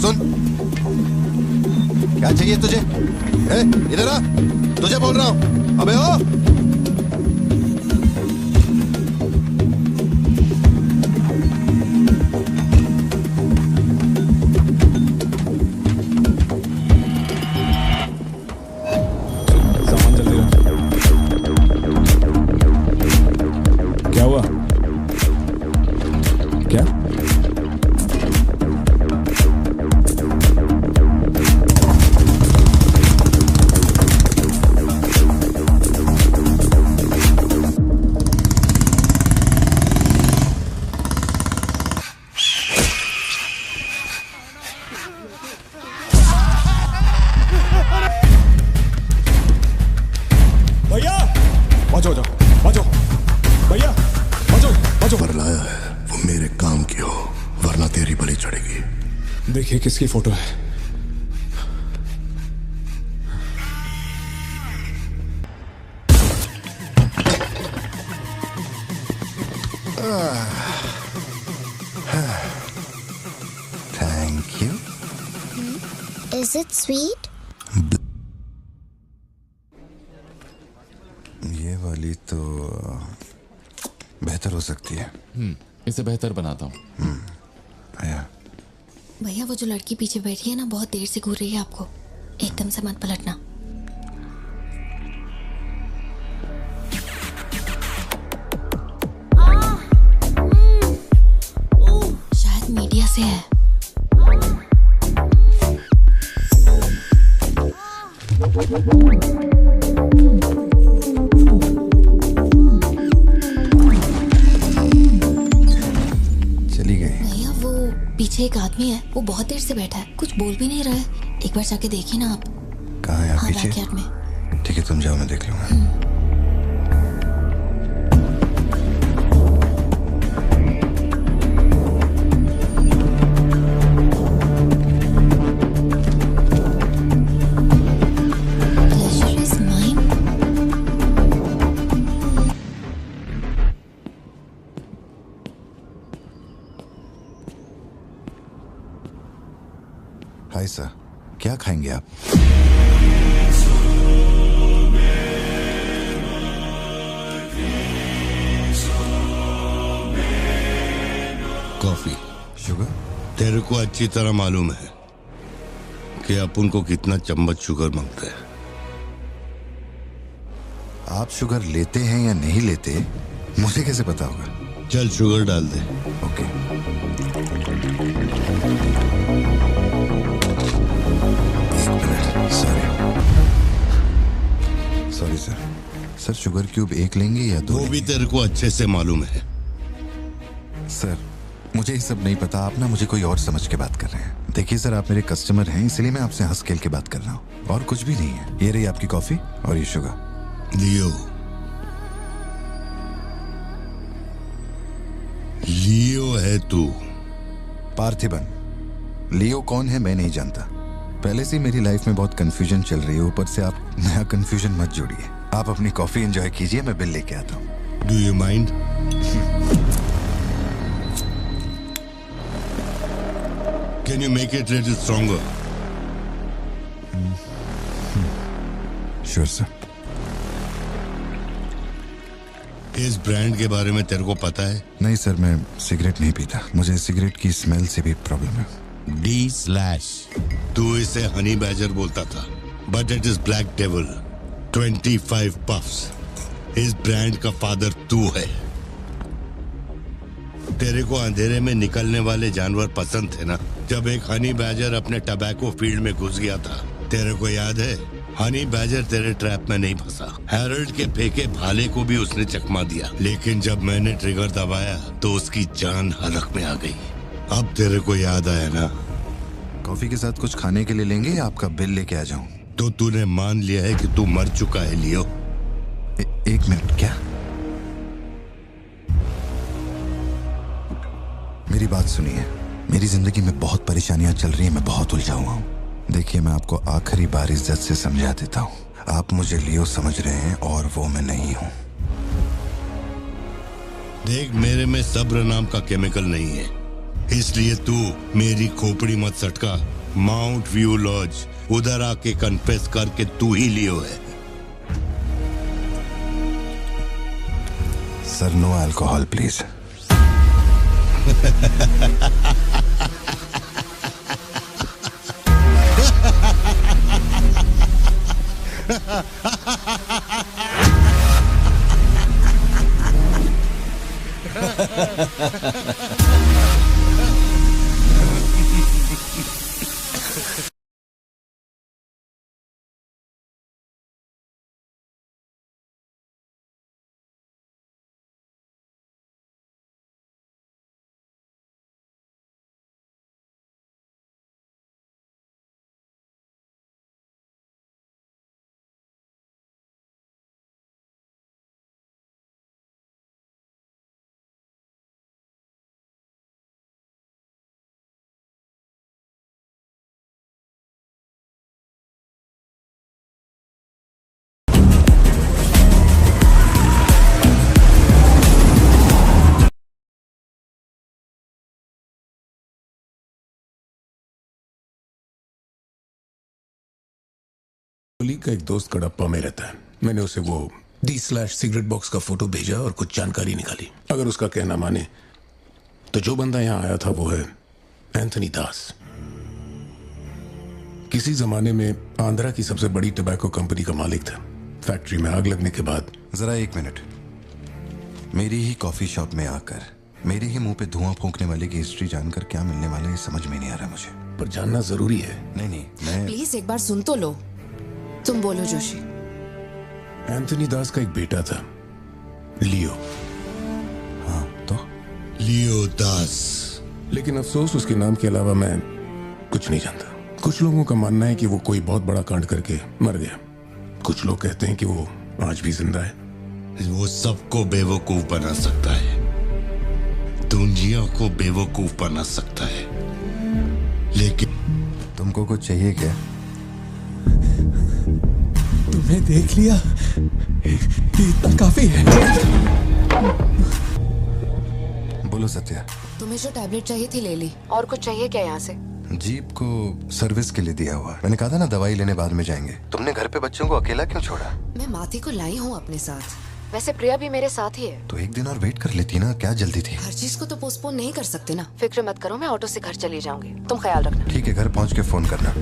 सुन, क्या चाहिए तुझे? इधर आ, तुझे बोल रहा हूँ। अबे ओ, देखिए किसकी फोटो है। Thank you. Is it sweet? ये वाली तो बेहतर हो सकती है। इसे बेहतर बनाता हूँ। आया। भैया वो जो लड़की पीछे बैठी है ना, बहुत देर से घूर रही है आपको। एकदम से मत पलटना। शायद मीडिया से है। चली गई। भैया वो पीछे एक आदमी है, वो बहुत देर से बैठा है, कुछ बोल भी नहीं रहा है। एक बार जाके देखिए ना आप। कहाँ है आप? हाँ, पीछे? बैकयार्ड में। ठीक है, तुम जाओ, मैं देख लूंगा। हाय सर, क्या खाएंगे आप? कॉफी। शुगर? तेरे को अच्छी तरह मालूम है कि अपन को कितना चम्मच शुगर मांगते हैं। आप शुगर लेते हैं या नहीं लेते, मुझे कैसे पता होगा? चल शुगर डाल दे। Okay. Sorry sir. Sir sugar cube एक लेंगे या दो? वो भी तेरे को अच्छे से मालूम है। सर मुझे ये सब नहीं पता, आप ना मुझे कोई और समझ के बात कर रहे हैं। देखिए सर, आप मेरे कस्टमर हैं, इसलिए मैं आपसे हंस खेल के बात कर रहा हूँ, और कुछ भी नहीं है। ये रही आपकी कॉफी और ये शुगर। लियो। लियो है तू। पार्थिबन। लियो कौन है मैं नहीं जानता। पहले से मेरी लाइफ में बहुत कंफ्यूजन चल रही है, ऊपर से आप नया कंफ्यूजन मत जोड़िए। आप अपनी कॉफी एंजॉय कीजिए, मैं बिल लेके आता हूँ। Do you mind? Can you make it a little stronger? Sure, sir. इस ब्रांड के बारे में तेरे को पता है? नहीं सर, मैं सिगरेट नहीं पीता। मुझे सिगरेट की स्मेल से भी प्रॉब्लम है। D/। तू इसे हनी बैजर बोलता था, but it is black devil. 25 puffs. इस ब्रांड का फादर तू है। तेरे को अंधेरे में निकलने वाले जानवर पसंद थे ना? जब एक हनी बैजर अपने टबैको फील्ड में घुस गया था, तेरे को याद है? हनी बैजर तेरे ट्रैप में नहीं फंसा। हैरोल्ड के फेंके भाले को भी उसने चकमा दिया, लेकिन जब मैंने ट्रिगर दबाया तो उसकी जान हलक में आ गई। अब तेरे को याद आया ना? कॉफी के साथ कुछ खाने के लिए लेंगे या आपका बिल लेके आ जाऊं? तो तूने मान लिया है कि तू मर चुका है लियो? एक मिनट, क्या? मेरी बात सुनिए। मेरी जिंदगी में बहुत परेशानियां चल रही हैं, मैं बहुत उलझा हुआ हूं। देखिए, मैं आपको आखिरी बार इज्जत से समझा देता हूं। आप मुझे लियो समझ रहे हैं और वो मैं नहीं हूं। देख, मेरे में सब्र नाम का केमिकल नहीं है, इसलिए तू मेरी खोपड़ी मत सटका। माउंट व्यू लॉज, उधर आके कन्फेस करके तू ही लियो है। Sir, no alcohol please. Colleague का एक दोस्त कड़प्पा में रहता है। मैंने उसे वो D/सिगरेट बॉक्स का फोटो भेजा और कुछ जानकारी निकाली। अगर उसका कहना माने तो जो बंदा यहाँ आया था वो है एंथनी दास। किसी जमाने में आंध्रा की सबसे बड़ी टबैको कंपनी का मालिक था। फैक्ट्री में आग लगने के बाद। जरा एक मिनट। मेरी ही कॉफी शॉप में आकर मेरे ही मुंह पे धुआं फूंकने वाले की हिस्ट्री जानकर क्या मिलने वाला है, समझ में नहीं आ रहा मुझे। पर जानना जरूरी है। नहीं, मैं प्लीज एक बार सुन तो लो। तुम बोलो जोशी। एंथनी दास का एक बेटा था, लियो। हाँ, तो लियो दास। लेकिन अफसोस, उसके नाम के अलावा मैं कुछ नहीं जानता। कुछ लोगों का मानना है कि वो कोई बहुत बड़ा कांड करके मर गया। कुछ लोग कहते हैं कि वो आज भी जिंदा है। वो सबको बेवकूफ बना सकता है, दुनिया को बेवकूफ बना सकता है, लेकिन तुमको कुछ चाहिए क्या? तुम्हें देख लिया, इतना काफी है। बोलो सत्या। तुम्हें जो टैबलेट चाहिए थी ले ली। और कुछ चाहिए क्या यहाँ से? जीप को सर्विस के लिए दिया हुआ। मैंने कहा था ना दवाई लेने बाद में जाएंगे। तुमने घर पे बच्चों को अकेला क्यों छोड़ा? मैं माथी को लाई हूँ अपने साथ। वैसे प्रिया भी मेरे साथ ही है। तो एक दिन और वेट कर लेती ना, क्या जल्दी थी? हर चीज को तो पोस्टपोन नहीं कर सकते ना। फिक्र मत करो, मैं ऑटो से घर चली जाऊंगी, तुम ख्याल रखना। ठीक है, घर पहुँच के फोन करना।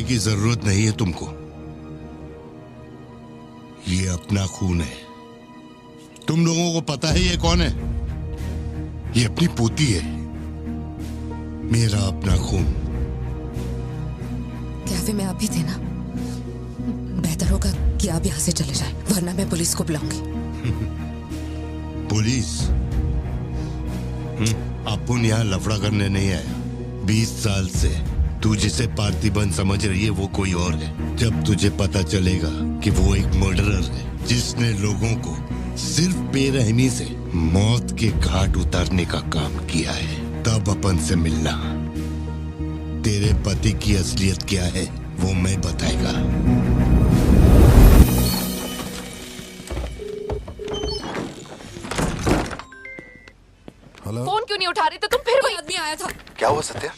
की जरूरत नहीं है तुमको। ये अपना खून है। तुम लोगों को पता है ये कौन है? ये अपनी पोती है, मेरा अपना खून। कैफे में आप भी थे ना? बेहतर होगा कि आप यहाँ से चले जाएं, वरना मैं पुलिस को बुलाऊंगी। पुलिस? अपन यहाँ लफड़ा करने नहीं आया। 20 साल से तू जिसे पार्थिबन समझ रही है वो कोई और है। जब तुझे पता चलेगा कि वो एक मर्डरर है जिसने लोगों को सिर्फ बेरहमी से मौत के घाट उतारने का काम किया है, तब अपन से मिलना। तेरे पति की असलियत क्या है वो मैं बताएगा। हेलो। फोन क्यों नहीं उठा रही? तो तुम फिर वही आदमी आया था। क्या हुआ सत्या?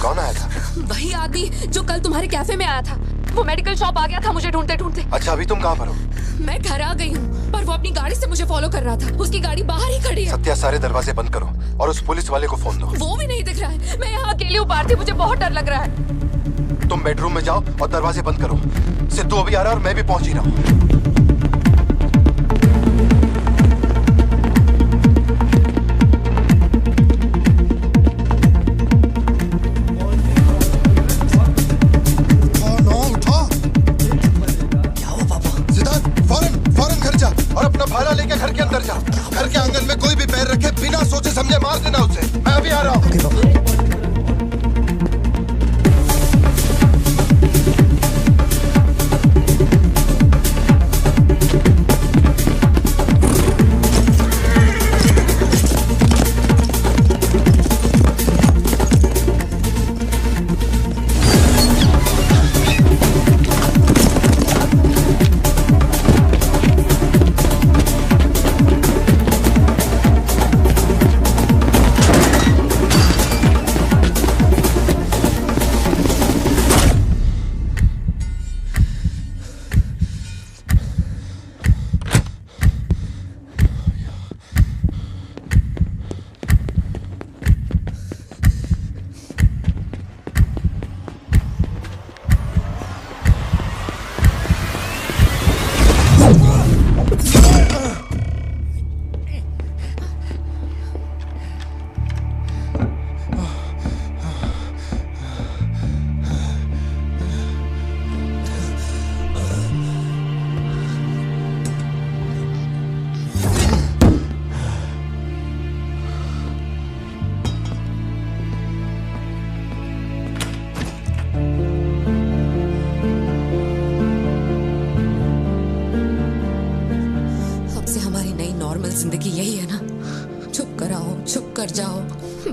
कौन आया था? वही आदमी जो कल तुम्हारे कैफे में आया था। वो मेडिकल शॉप आ गया था मुझे ढूंढते ढूंढते। अच्छा, अभी तुम कहाँ पर हो? मैं घर आ गई हूँ, पर वो अपनी गाड़ी से मुझे फॉलो कर रहा था। उसकी गाड़ी बाहर ही खड़ी है। सत्या, सारे दरवाजे बंद करो और उस पुलिस वाले को फोन दो। वो भी नहीं दिख रहा है। मैं यहाँ अकेली हूँ पार्थी, मुझे बहुत डर लग रहा है। तुम बेडरूम में जाओ और दरवाजे बंद करो। सिद्धू अभी आ रहा है और मैं भी पहुंच ही रहा हूँ। भाला लेके घर के अंदर जा। घर के आंगन में कोई भी पैर रखे बिना सोचे समझे मार देना उसे। मैं अभी आ रहा हूँ। जिंदगी यही है ना, चुप कर आओ, चुप कर जाओ।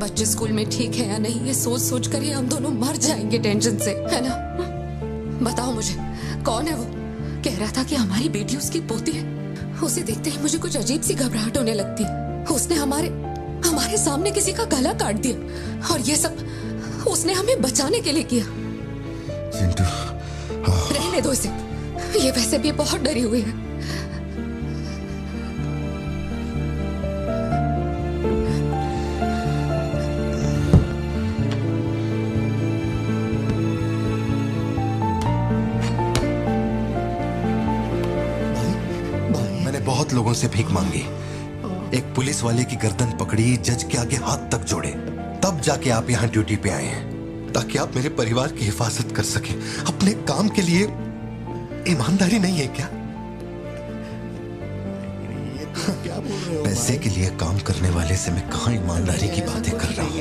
बच्चे स्कूल में ठीक है या नहीं ये सोच सोच कर ही हम दोनों मर जाएंगे टेंशन से, है ना? बताओ मुझे, कौन है वो? कह रहा था कि हमारी बेटी उसकी पोती है। उसे देखते ही मुझे कुछ अजीब सी घबराहट होने लगती है। उसने हमारे सामने किसी का गला काट दिया और ये सब उसने हमें बचाने के लिए किया। चिंटू, रहने दो इसे, ये वैसे भी बहुत डरी हुई है। बहुत लोगों से भीख मांगी, एक पुलिस वाले की गर्दन पकड़ी, जज के आगे हाथ तक जोड़े, तब जाके आप यहाँ ड्यूटी पे आए हैं ताकि आप मेरे परिवार की हिफाजत कर सके। अपने काम के लिए ईमानदारी नहीं है क्या? पैसे के लिए काम करने वाले से मैं कहाँ ईमानदारी की बातें कर रहा हूँ?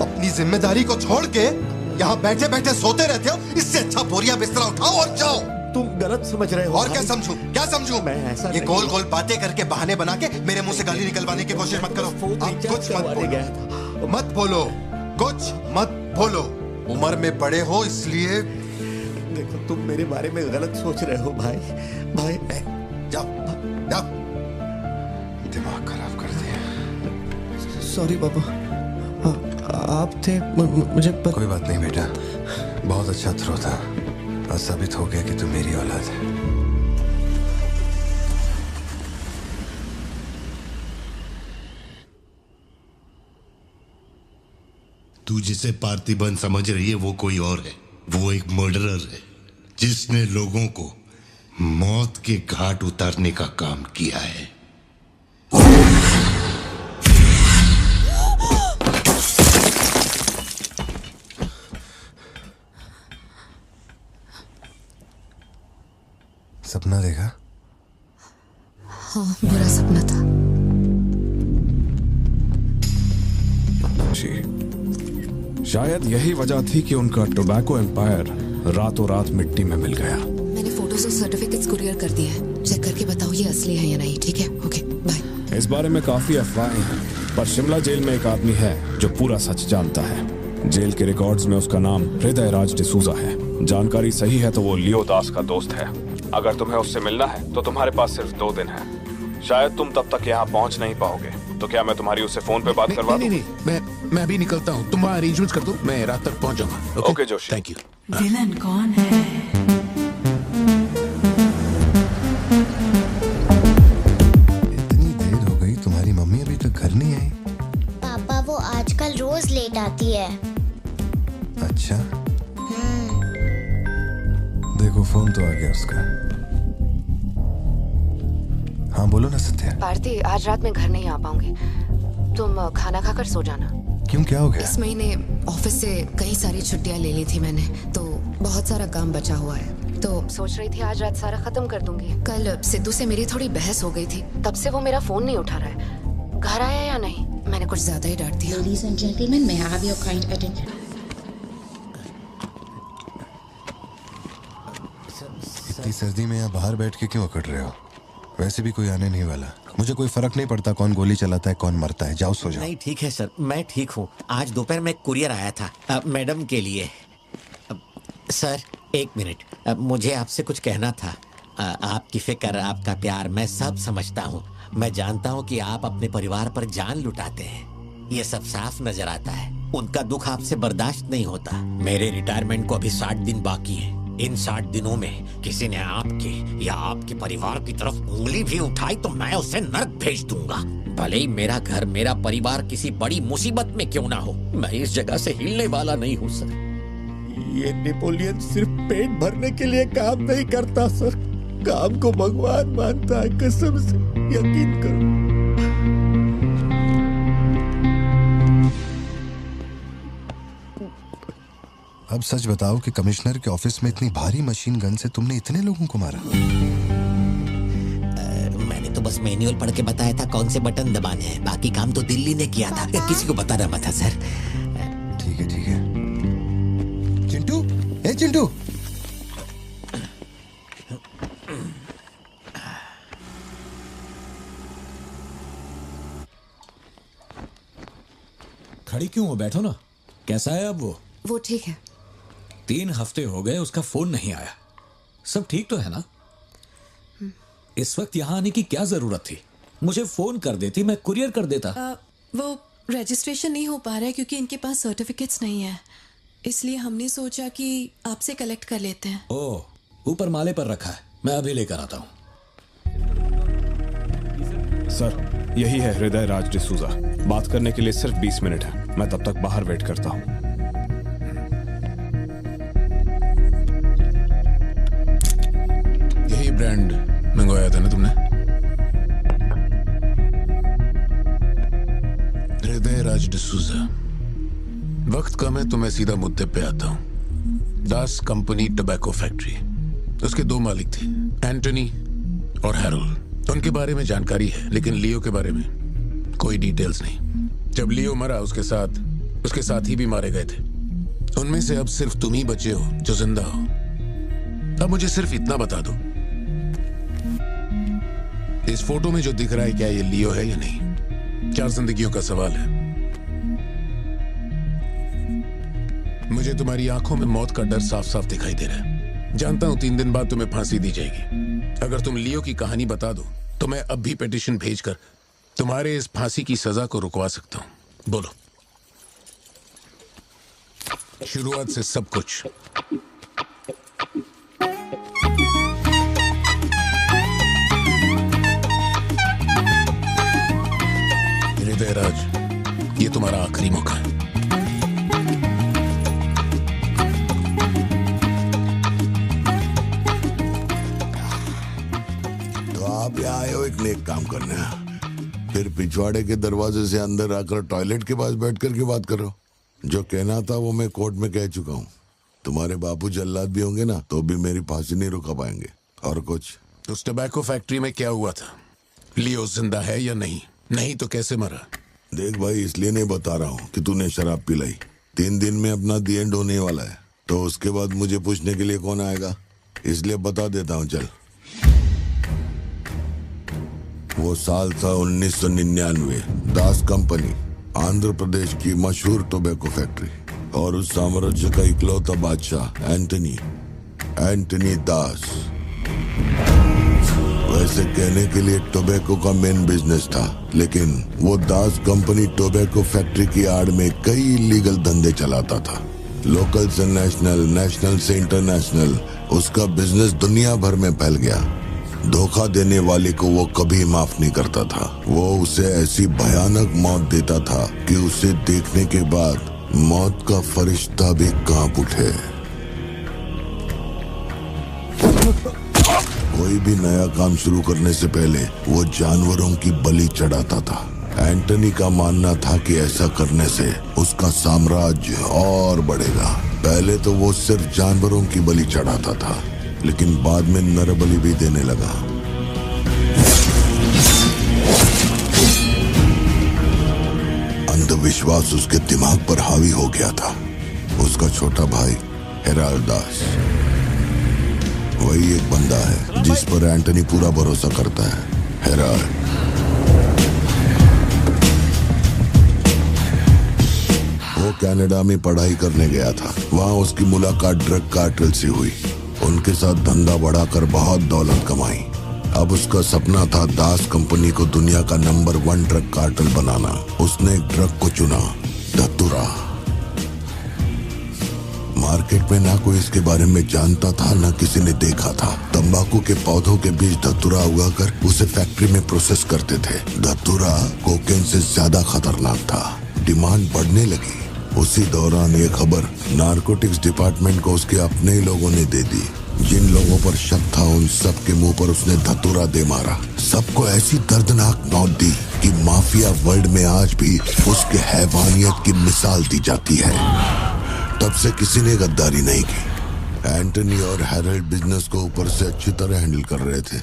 अपनी जिम्मेदारी को छोड़ के यहाँ बैठे बैठे सोते रहते हो। इससे अच्छा बोरिया बिस्तरा उठाओ और जाओ। तुम गलत समझ रहे हो। और क्या समझूं? क्या समझूं? मैं ऐसा ये गोल गोल बातें करके बहाने बना के मेरे मुंह से गाली निकलवाने की कोशिश मत करो। आप कुछ मत बोलो, कुछ मत बोलो। उम्र में बड़े हो इसलिए। देखो, तुम मेरे बारे में गलत सोच रहे हो भाई। जाओ जाओ, दिमाग खराब कर दिया। सॉरी पापा, आप थे मुझे कोई बात नहीं बेटा, बहुत अच्छा थ्रो था। आज साबित हो गया कि तू मेरी औलाद है। तू जिसे पार्थिबन समझ रही है वो कोई और है। वो एक मर्डरर है जिसने लोगों को मौत के घाट उतारने का काम किया है। सपना देखा? हाँ, बुरा सपना था। शायद यही वजह थी कि उनका टोबैको एम्पायर रातों रात मिट्टी में मिल गया। मैंने फोटोज और सर्टिफिकेट्स कुरियर कर दिए हैं। चेक करके बताओ ये असली है या नहीं। ठीक है, ओके, बाय। इस बारे में काफी अफवाहें हैं, पर शिमला जेल में एक आदमी है जो पूरा सच जानता है। जेल के रिकॉर्ड्स में उसका नाम हृदय राज डिसूजा है। जानकारी सही है तो वो लियो दास का दोस्त है। अगर तुम्हें उससे मिलना है तो तुम्हारे पास सिर्फ 2 दिन है। शायद तुम तब तक यहाँ पहुँच नहीं पाओगे, तो क्या मैं तुम्हारी उससे फोन पे बात करवा दूं? नहीं, मैं अभी निकलता हूँ। तुम वहाँ अरेंजमेंट्स कर दो, मैं रात तक पहुँच जाऊंगा। Okay Joshi, thank you. Villain कौन है? इतनी देर हो गई, तुम्हारी मम्मी अभी तक घर नहीं आई? पापा वो आजकल रोज लेट आती है। अच्छा, देखो फोन तो आ गया उसका। हाँ बोलो ना सत्या। भारती, आज रात में घर नहीं आ पाऊंगी। तुम खाना खाकर सो जाना। क्यों, क्या हो गया? इस महीने ऑफिस से कई सारी छुट्टियां ले ली थी मैंने, तो बहुत सारा काम बचा हुआ है। तो सोच रही थी आज रात सारा खत्म कर दूंगी। कल सिद्धू से मेरी थोड़ी बहस हो गई थी, तब से वो मेरा फोन नहीं उठा रहा है। घर आया या नहीं? मैंने कुछ ज्यादा ही डांट दिया। Ladies and gentlemen, may I have your kind attention? इतनी सर्दी में यहाँ बाहर बैठ के क्यों अकड़ रहे हो? वैसे भी कोई आने नहीं वाला। मुझे कोई फर्क नहीं पड़ता कौन गोली चलाता है कौन मरता है। जाओ सो जाओ। नहीं ठीक है सर, मैं ठीक हूँ। आज दोपहर में कुरियर आया था मैडम के लिए। सर 1 मिनट, मुझे आपसे कुछ कहना था। आपकी फिक्र, आपका प्यार मैं सब समझता हूँ। मैं जानता हूँ कि आप अपने परिवार पर जान लुटाते हैं, ये सब साफ नजर आता है। उनका दुख आपसे बर्दाश्त नहीं होता। मेरे रिटायरमेंट को अभी 60 दिन बाकी हैं। इन 60 दिनों में किसी ने आपके या आपके परिवार की तरफ उंगली भी उठाई तो मैं उसे नर्क भेज दूंगा। भले ही मेरा घर, मेरा परिवार किसी बड़ी मुसीबत में क्यों ना हो, मैं इस जगह से हिलने वाला नहीं हूँ सर। ये नेपोलियन सिर्फ पेट भरने के लिए काम नहीं करता सर, काम को भगवान मानता है। कसम से यकीन करो। अब सच बताओ कि कमिश्नर के ऑफिस में इतनी भारी मशीन गन से तुमने इतने लोगों को मारा? मैंने तो बस मैनुअल पढ़ के बताया था कौन से बटन दबाने हैं। बाकी काम तो दिल्ली ने किया था, किसी को बताना मत था सर। ठीक है ठीक है। चिंटू, ए चिंटू। खड़ी क्यों हो? बैठो ना। कैसा है अब वो ठीक है। 3 हफ्ते हो गए, उसका फोन नहीं आया। सब ठीक तो है ना? इस वक्त यहाँ आने की क्या जरूरत थी? मुझे फोन कर देती, मैं कुरियर कर देता। वो रजिस्ट्रेशन नहीं हो पा रहा है क्योंकि इनके पास सर्टिफिकेट्स नहीं है, इसलिए हमने सोचा कि आपसे कलेक्ट कर लेते हैं। ओह, ऊपर माले पर रखा है, मैं अभी लेकर आता हूँ। सर, यही है हृदय राज डिसूजा। बात करने के लिए सिर्फ 20 मिनट है। मैं तब तक बाहर वेट करता हूँ। यही ब्रांड मंगवाया था ना तुमने? हृदय राज डिसूजा। वक्त कम है तो मैं सीधा मुद्दे पे आता हूँ। दास कंपनी टबैको फैक्ट्री, उसके 2 मालिक थे, एंटनी और हैरोल्ड। उनके बारे में जानकारी है, लेकिन लियो के बारे में कोई डिटेल्स नहीं। जब लियो मरा उसके साथी भी मारे गए थे। उनमें से अब सिर्फ तुम ही बचे हो जो जिंदा हो। अब मुझे सिर्फ इतना बता दो, इस फोटो में जो दिख रहा है क्या ये लियो है या नहीं? 4 जिंदगियों का सवाल है। मुझे तुम्हारी आंखों में मौत का डर साफ साफ दिखाई दे रहा है। जानता हूं 3 दिन बाद तुम्हें फांसी दी जाएगी। अगर तुम लियो की कहानी बता दो तो मैं अब भी पिटीशन भेजकर तुम्हारे इस फांसी की सजा को रुकवा सकता हूं। बोलो। शुरुआत से सब कुछ। हृदय राज, ये तुम्हारा आखिरी मौका है। आप यहाँ आए हो एक नेक काम करने, फिर पिछवाड़े के दरवाजे से अंदर आकर टॉयलेट के पास बैठ कर के बात करो। जो कहना था वो मैं कोर्ट में कह चुका हूँ। तुम्हारे बापू जल्लाद भी होंगे ना तो भी मेरी फांसी नहीं रुका पाएंगे। और कुछ? उस टबैको फैक्ट्री में क्या हुआ था? लियो जिंदा है या नहीं? नहीं तो कैसे मरा? देख भाई, इसलिए नहीं बता रहा हूँ कि तूने शराब पिलाई। 3 दिन में अपना दी एंड होने वाला है, तो उसके बाद मुझे पूछने के लिए कौन आएगा, इसलिए बता देता हूँ। चल, वो साल था 1999। दास कंपनी, आंध्र प्रदेश की मशहूर टोबैको फैक्ट्री, और उस साम्राज्य का इकलौता बादशाह एंटनी दास। वैसे कहने के लिए टोबैको का मेन बिजनेस था, लेकिन वो दास कंपनी टोबैको फैक्ट्री की आड़ में कई इलीगल धंधे चलाता था। लोकल से नेशनल, नेशनल से इंटरनेशनल, उसका बिजनेस दुनिया भर में फैल गया। धोखा देने वाले को वो कभी माफ नहीं करता था। वो उसे ऐसी भयानक मौत देता था कि उसे देखने के बाद मौत का फरिश्ता भी कांप उठे। कोई भी नया काम शुरू करने से पहले वो जानवरों की बलि चढ़ाता था। एंटनी का मानना था कि ऐसा करने से उसका साम्राज्य और बढ़ेगा। पहले तो वो सिर्फ जानवरों की बलि चढ़ाता था, लेकिन बाद में नर बलि भी देने लगा। अंधविश्वास उसके दिमाग पर हावी हो गया था। उसका छोटा भाई हेराल्ड दास, वही एक बंदा है जिस पर एंटनी पूरा भरोसा करता है। हेराल्ड वो कनाडा में पढ़ाई करने गया था। वहाँ उसकी मुलाकात ड्रग कार्टेल से हुई। उनके साथ धंधा बढ़ाकर बहुत दौलत कमाई। अब उसका सपना था दास कंपनी को दुनिया का नंबर 1 ड्रग कार्टेल बनाना। उसने एक ड्रग को चुना, धतूरा। मार्केट में ना कोई इसके बारे में जानता था, ना किसी ने देखा था। तंबाकू के पौधों के बीच धतूरा उगाकर उसे फैक्ट्री में प्रोसेस करते थे। धतूरा कोकेन से ज्यादा खतरनाक था। डिमांड बढ़ने लगी। उसी दौरान ये खबर नारकोटिक्स डिपार्टमेंट को उसके अपने ही लोगों ने दे दी। जिन लोगों पर शक था उन सब के मुंह पर उसने धतूरा दे मारा। सबको ऐसी दर्दनाक मौत दी कि माफिया वर्ल्ड में आज भी उसके हैवानियत की मिसाल दी जाती है। तब से किसी ने गद्दारी नहीं की। एंटनी और हैरल्ड बिजनेस को ऊपर से अच्छी तरह हैंडल कर रहे थे।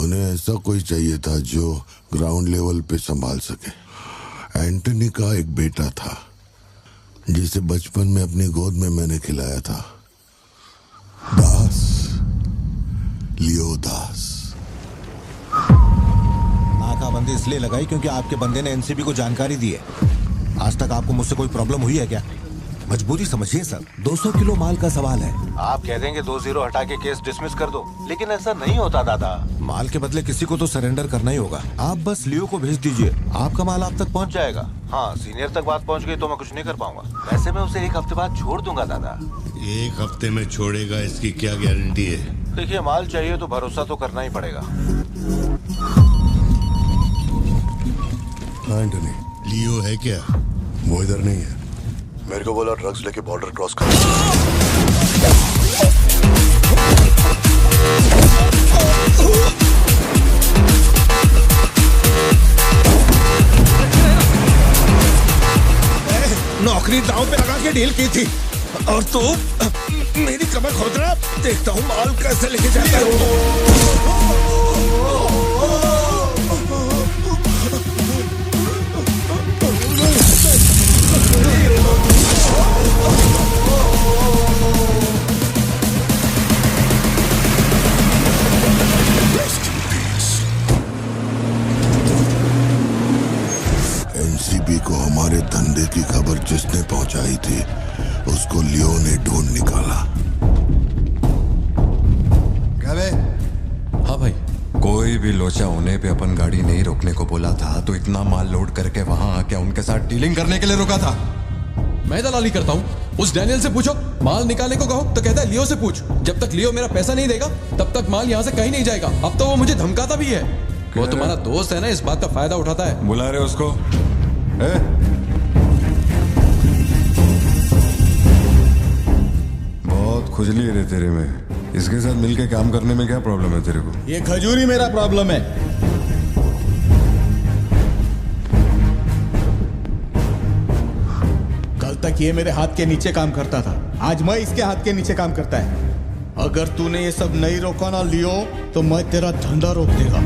उन्हें ऐसा कोई चाहिए था जो ग्राउंड लेवल पे संभाल सके। एंटनी का एक बेटा था जिसे बचपन में अपनी गोद में मैंने खिलाया था, दास, लियो दास। नाकाबंदी इसलिए लगाई क्योंकि आपके बंदे ने एनसीबी को जानकारी दी है। आज तक आपको मुझसे कोई प्रॉब्लम हुई है क्या? मजबूरी समझिए सर, 200 किलो माल का सवाल है। आप कह देंगे 2-0 हटा के केस डिसमिस कर दो, लेकिन ऐसा नहीं होता दादा। माल के बदले किसी को तो सरेंडर करना ही होगा। आप बस लियो को भेज दीजिए, आपका माल आप तक पहुंच जाएगा। हाँ, सीनियर तक बात पहुंच गई तो मैं कुछ नहीं कर पाऊंगा। वैसे मैं उसे 1 हफ्ते बाद छोड़ दूंगा दादा। 1 हफ्ते में छोड़ेगा, इसकी क्या गारंटी है? देखिए, माल चाहिए तो भरोसा तो करना ही पड़ेगा। एंटनी, लियो है क्या? वो इधर नहीं है। मेरे को बोला ड्रग्स लेके बॉर्डर क्रॉस कर। नौकरी दांव पे लगा के डील की थी और तू मेरी कमर खोद रहा। देखता हूँ माल कैसे लेके जाता है। एनसीबी को हमारे धंधे की खबर जिसने पहुंचाई थी उसको लियो ने ढूंढ निकाला। क्या बे? हाँ भाई। कोई भी लोचा होने पे अपन गाड़ी नहीं रोकने को बोला था तो इतना माल लोड करके वहां आके उनके साथ डीलिंग करने के लिए रुका था। मैं दलाली करता हूँ। उस डैनियल से पूछो, माल निकालने को कहो तो कहता है लियो से पूछ। जब तक लियो मेरा पैसा नहीं देगा तब तक माल यहाँ से कहीं नहीं जाएगा। अब तो वो मुझे धमकाता भी है। वो तुम्हारा दोस्त है ना, इस बात का फायदा उठाता है। बुला रहे उसको? बहुत खुजली है रे तेरे में। इसके साथ मिलके काम करने में क्या प्रॉब्लम है तेरे को? ये खजूरी मेरा प्रॉब्लम है। कल तक ये मेरे हाथ के नीचे काम करता था, आज मैं इसके हाथ के नीचे काम करता है। अगर तूने ये सब नहीं रोका ना लियो तो मैं तेरा धंधा रोक देगा।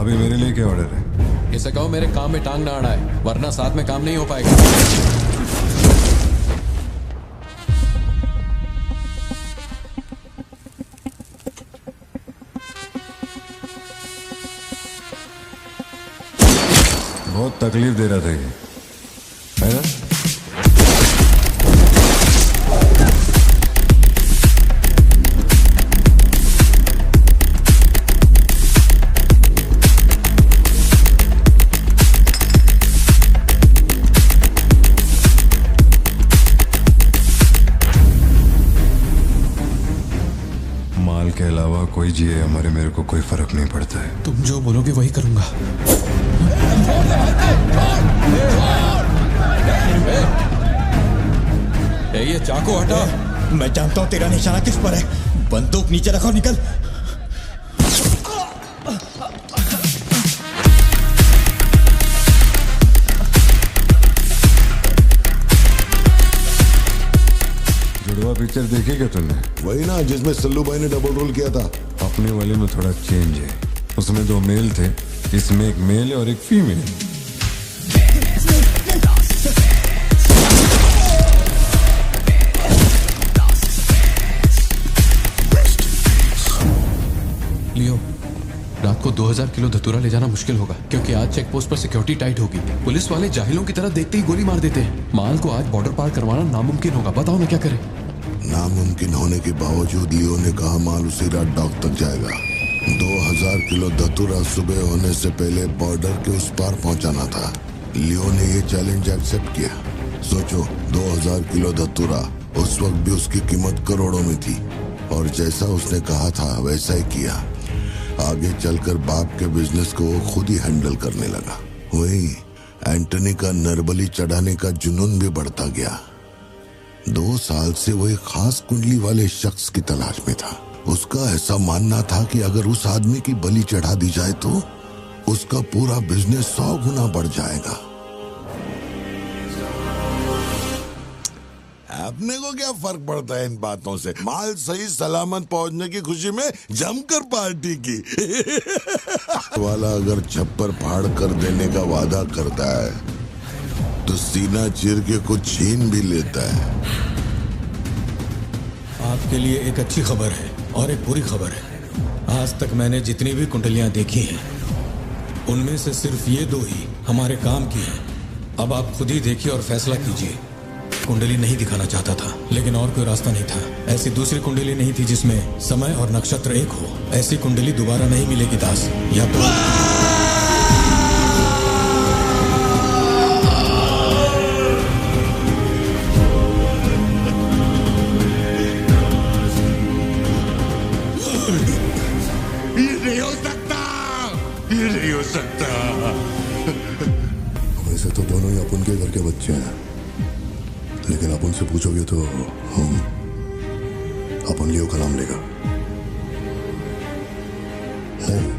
अभी मेरे लिए क्या ऑर्डर है? इसे कहो मेरे काम में टांग ना अड़ाए, वरना साथ में काम नहीं हो पाएगा। बहुत तकलीफ दे रहा था ये, है ना? माल के अलावा कोई जिए हमारे, मेरे को कोई फर्क नहीं पड़ता है। तुम जो बोलोगे वही करूंगा। ये चाकू हटा। मैं जानता हूं तेरा निशाना किस पर है। बंदूक नीचे रखो, निकल। जुड़वा पिक्चर देखी क्या तुमने? वही ना जिसमें सल्लू भाई ने डबल रोल किया था। अपने वाले में थोड़ा चेंज है, उसमें 2 मेल थे, इसमें एक मेल और एक फीमेल। लियो, रात को 2000 किलो धतूरा ले जाना मुश्किल होगा, क्योंकि आज चेक पोस्ट पर सिक्योरिटी टाइट होगी। पुलिस वाले जाहिलों की तरह देखते ही गोली मार देते हैं। माल को आज बॉर्डर पार करवाना नामुमकिन होगा। बताओ ना क्या करें? नामुमकिन होने के बावजूद लियो ने कहा माल उसी रात डॉक तक जाएगा। 2000 किलो धतूरा सुबह होने से पहले बॉर्डर के उस पार पहुंचाना था। लियो ने ये चैलेंज एक्सेप्ट किया। सोचो, 2000 किलो धतूरा, उस वक्त भी उसकी कीमत करोड़ों में थी, और जैसा उसने कहा था वैसा ही किया। आगे चलकर बाप के बिजनेस को वो खुद ही हैंडल करने लगा। वही एंटनी का नरबली चढ़ाने का जुनून भी बढ़ता गया। 2 साल से वो एक खास कुंडली वाले शख्स की तलाश में था। उसका ऐसा मानना था कि अगर उस आदमी की बलि चढ़ा दी जाए तो उसका पूरा बिजनेस 100 गुना बढ़ जाएगा। अपने को क्या फर्क पड़ता है इन बातों से? माल सही सलामत पहुंचने की खुशी में जमकर पार्टी की। वाला अगर छप्पर फाड़ कर देने का वादा करता है तो सीना चीर के कुछ छीन भी लेता है। आपके लिए एक अच्छी खबर है और एक बुरी खबर है। आज तक मैंने जितनी भी कुंडलियां देखी हैं, उनमें से सिर्फ ये 2 ही हमारे काम की हैं। अब आप खुद ही देखिए और फैसला कीजिए। कुंडली नहीं दिखाना चाहता था, लेकिन और कोई रास्ता नहीं था। ऐसी दूसरी कुंडली नहीं थी जिसमें समय और नक्षत्र एक हो। ऐसी कुंडली दोबारा नहीं मिलेगी दास। या तो ये नहीं हो सकता, ये नहीं हो सकता। वैसे तो दोनों ही अपन के घर के बच्चे हैं, लेकिन आप उनसे पूछोगे तो अपन लियो का नाम लेगा। नहीं,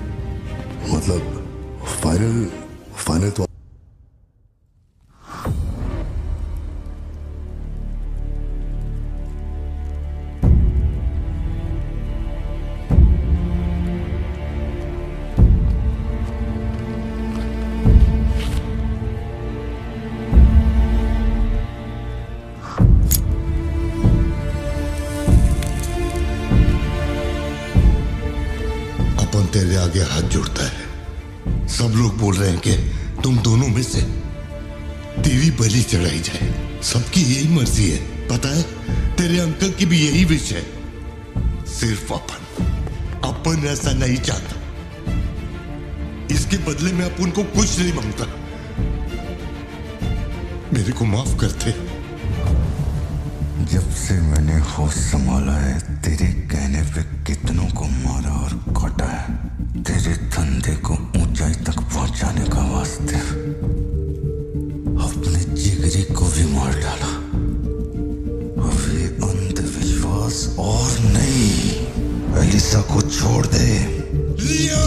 मतलब फाइनल तो तेरे आगे हाथ जोड़ता है। सब लोग बोल रहे हैं कि तुम दोनों में से तेरी बलि चढ़ाई जाए। सबकी यही मर्जी है, पता है? तेरे अंकल की भी यही विश है। सिर्फ अपन ऐसा नहीं चाहता। इसके बदले में अपन को कुछ नहीं मांगता। मेरे को माफ करते। जब से मैंने होश संभाला है, तेरे कहने पे कितनों को मारा और काटा है। तेरे धंधे को ऊंचाई तक पहुंचाने का वास्ते अपने जिगरी को भी मार डाला। अब ये अंधविश्वास एलिसा को छोड़ दे। लियो,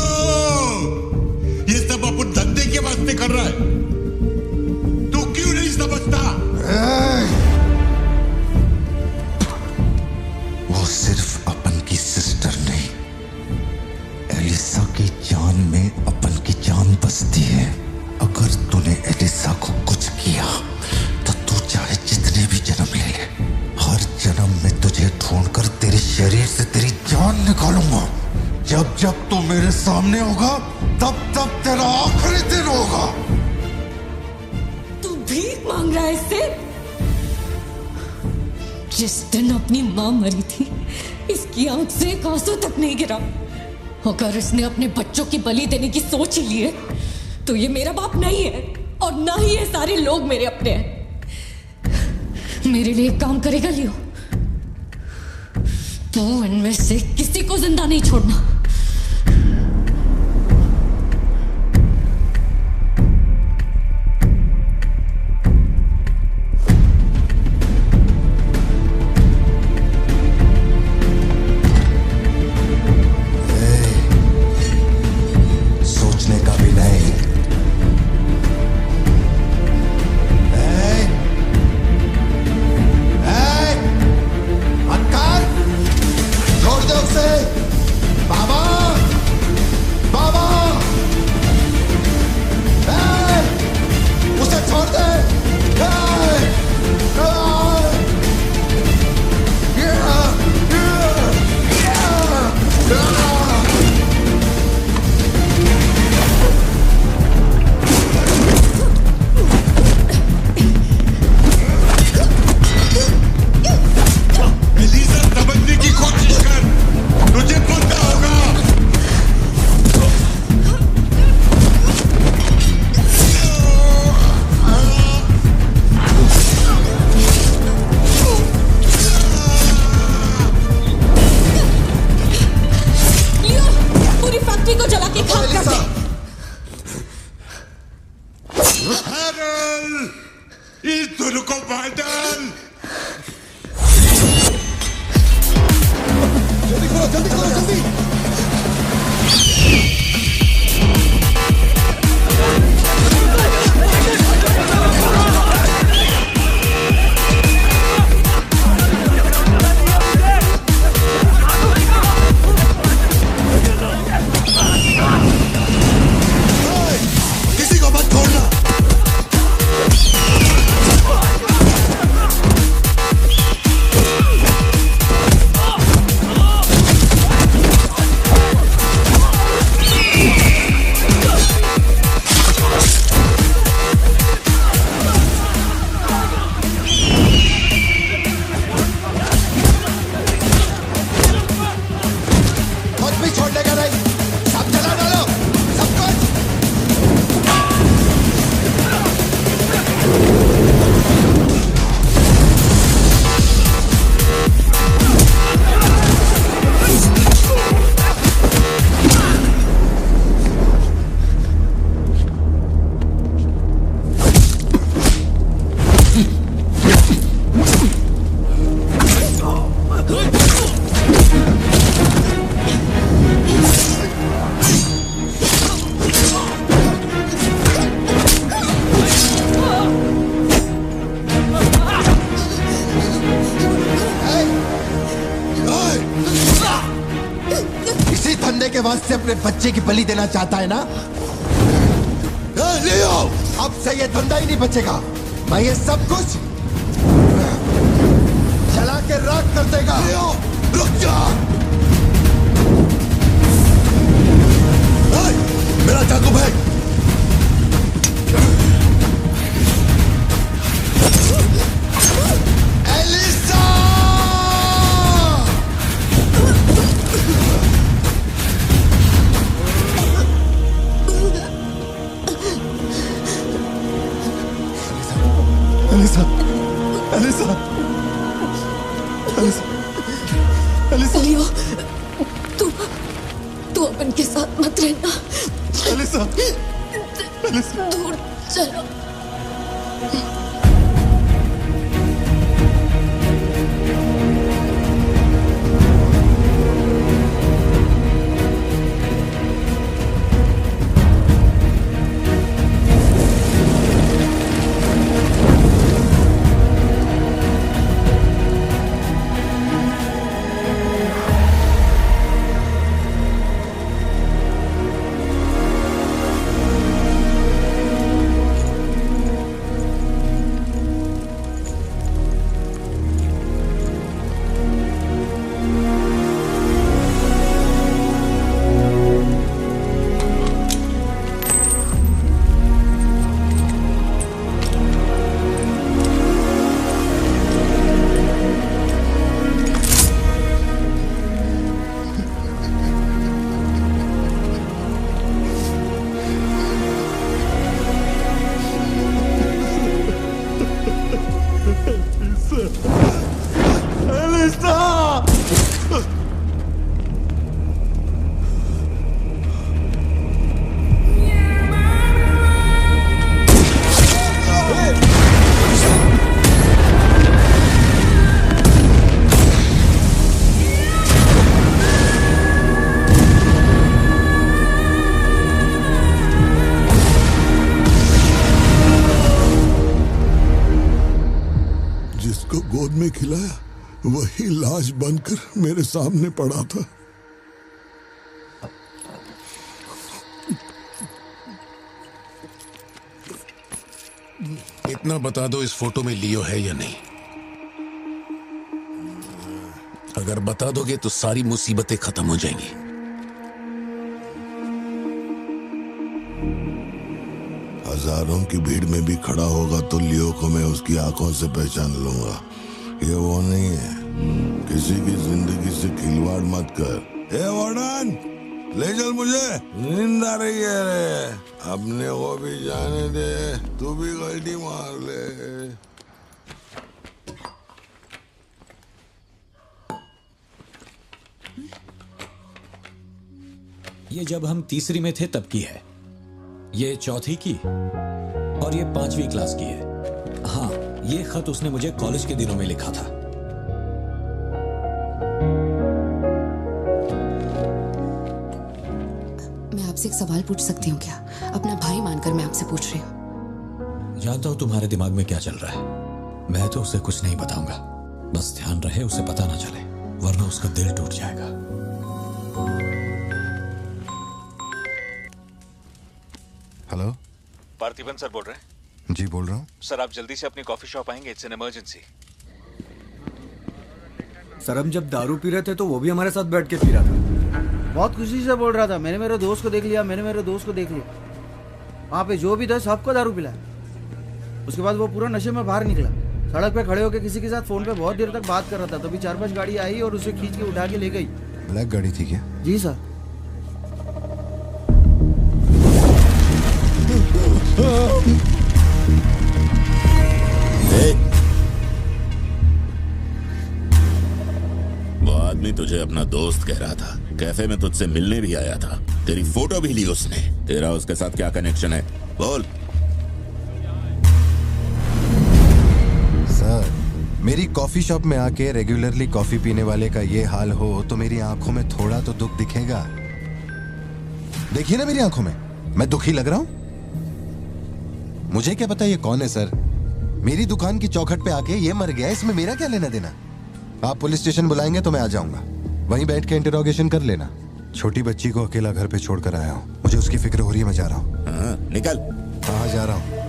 ये सब अपन धंधे के वास्ते कर रहा है, तू क्यों नहीं समझता? वो सिर्फ अपन की सिस्टर नहीं, एलिसा की जान में अपन की जान बसती है। अगर तूने एलिसा को कुछ किया तो तू चाहे जितने भी जन्म ले ले, हर जन्म में तुझे ढूंढकर तेरे शरीर से तेरी जान निकालूंगा। जब जब तू मेरे सामने होगा तब तब तेरा आखिरी दिन होगा। तू भीख मांग रहा है इससे? जिस दिन अपनी मां मरी थी इसकी आंख से एक आंसू तक नहीं गिरा। अगर इसने अपने बच्चों की बलि देने की सोच ही ली है तो ये मेरा बाप नहीं है और ना ही ये सारे लोग मेरे अपने हैं। मेरे लिए एक काम करेगा लियो, तो इनमें से किसी को जिंदा नहीं छोड़ना। सोचने का भी नहीं। अंकल, छोड़ दो उसे। बाबा, बाबा, उसे छोड़ दे। एलिसा, समझने की कोशिश कर, तुझे पता होगा। लियो, पूरी फैक्ट्री को जला के खाक कर दे। हैरल, इस दोनों को मार डाल। जल्दी करो, जल्दी करो, जल्दी। किसी को मत छोड़ना। कुछ भी छोड़ने का नहीं, सब जला डालो, सब कुछ। इसी धंधे के वास्ते अपने बच्चे की बलि देना चाहता है ना? लियो, अब से ये धंधा ही नहीं बचेगा। मैं ये सब कुछ जला के राख कर देगा। लियो, रुक जा। मेरा चाकू फेंक। Elisa! Elisa, Elisa, Elisa, Elisa. Leo, तू अपन के साथ मत रहना। Elisa, Elisa. दूर चलो। गोद में खिलाया वही लाश बनकर मेरे सामने पड़ा था। इतना बता दो, इस फोटो में लियो है या नहीं? अगर बता दोगे तो सारी मुसीबतें खत्म हो जाएंगी। हजारों की भीड़ में भी खड़ा होगा तो लियो को मैं उसकी आंखों से पहचान लूंगा। ये वो नहीं है। किसी की जिंदगी से खिलवाड़ मत कर। ए वार्डन, ले चल मुझे, नींद आ रही है रे। अपने को भी जाने दे, तू भी गलती मार ले। ये जब हम तीसरी में थे तब की है, ये चौथी की और ये 5वीं क्लास की है। हाँ, ये खत उसने मुझे कॉलेज के दिनों में लिखा था। मैं आपसे एक सवाल पूछ सकती हूँ क्या? अपना भाई मानकर मैं आपसे पूछ रही हूँ। जानता हूँ तुम्हारे दिमाग में क्या चल रहा है। मैं तो उसे कुछ नहीं बताऊंगा, बस ध्यान रहे उसे पता ना चले, वरना उसका दिल टूट जाएगा। हेलो, पार्थिबन सर बोल रहे हैं? जी बोल रहा हूँ। सर आप जल्दी से अपनी कॉफी शॉप आएंगे, इट्स एन इमरजेंसी। सर हम जब दारू पी रहे थे तो वो भी हमारे साथ बैठ के पी रहा था। बहुत खुशी से बोल रहा था, मैंने मेरे दोस्त को देख लिया, मैंने मेरे दोस्त को देख लिया। वहाँ पे जो भी था सबको दारू पिलाया। उसके बाद वो पूरा नशे में बाहर निकला, सड़क पे खड़े होकर किसी के साथ फोन पे बहुत देर तक बात कर रहा था। तभी 4-5 गाड़ी आई और उसे खींच के उठा के ले गई। ब्लैक गाड़ी थी क्या? जी सर। वो आदमी तुझे अपना दोस्त कह रहा था, कैफे में तुझसे मिलने भी आया था, तेरी फोटो भी ली उसने। तेरा उसके साथ क्या कनेक्शन है, बोल। सर, मेरी कॉफी शॉप में आके रेगुलरली कॉफी पीने वाले का ये हाल हो तो मेरी आंखों में थोड़ा तो दुख दिखेगा। देखिए ना मेरी आंखों में, मैं दुखी लग रहा हूं? मुझे क्या पता ये कौन है सर? मेरी दुकान की चौखट पे आके ये मर गया, इसमें मेरा क्या लेना देना? आप पुलिस स्टेशन बुलाएंगे तो मैं आ जाऊंगा, वहीं बैठ के इंटरोगेशन कर लेना। छोटी बच्ची को अकेला घर पे छोड़कर आया हूँ, मुझे उसकी फिक्र हो रही है, मैं जा रहा हूँ। निकल। हाँ जा रहा हूँ।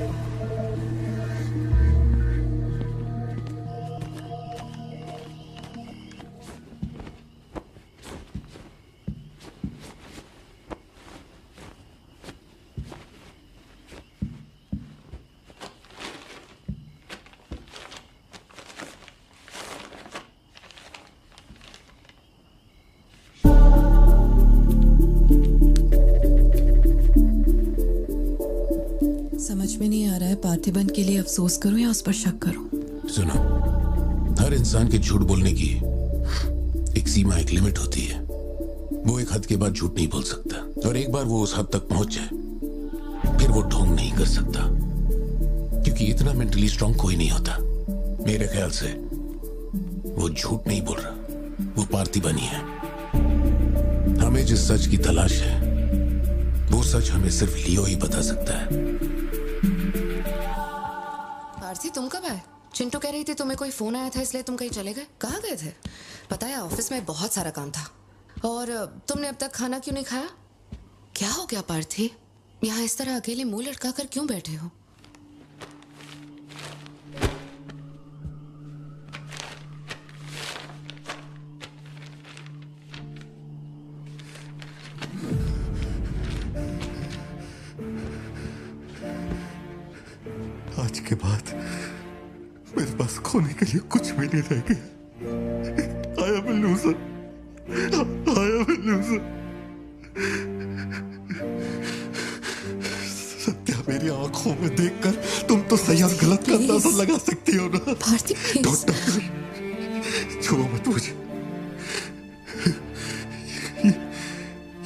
समझ में नहीं आ रहा है पार्थिबन के लिए अफसोस करूं या उस पर शक करूं। सुनो, हर इंसान के झूठ बोलने की एक सीमा, एक लिमिट होती है। वो एक हद के बाद झूठ नहीं बोल सकता, और एक बार वो उस हद तक पहुंच जाए फिर वो ढोंग नहीं कर सकता, क्योंकि इतना मेंटली स्ट्रांग कोई नहीं होता। मेरे ख्याल से वो झूठ नहीं बोल रहा, वो पार्थिबन ही है। हमें जिस सच की तलाश है वो सच हमें सिर्फ लियो ही बता सकता है। पार्थी, तुम कब आए? चिंटू कह रही थी तुम्हें कोई फोन आया था इसलिए तुम कहीं चले गए। कहाँ गए थे? पता है ऑफिस में बहुत सारा काम था। और तुमने अब तक खाना क्यों नहीं खाया? क्या हो गया पार्थी? यहाँ इस तरह अकेले मुंह लटका कर क्यों बैठे हो? आज के बाद मेरे पास खोने के लिए कुछ भी नहीं रह गया। I am a loser. I am a loser. Satya, मेरी आंखों में देखकर तुम तो सही और गलत का अंदाजा लगा सकती हो ना? Parthi Don't touch me. छुओ मत मुझे।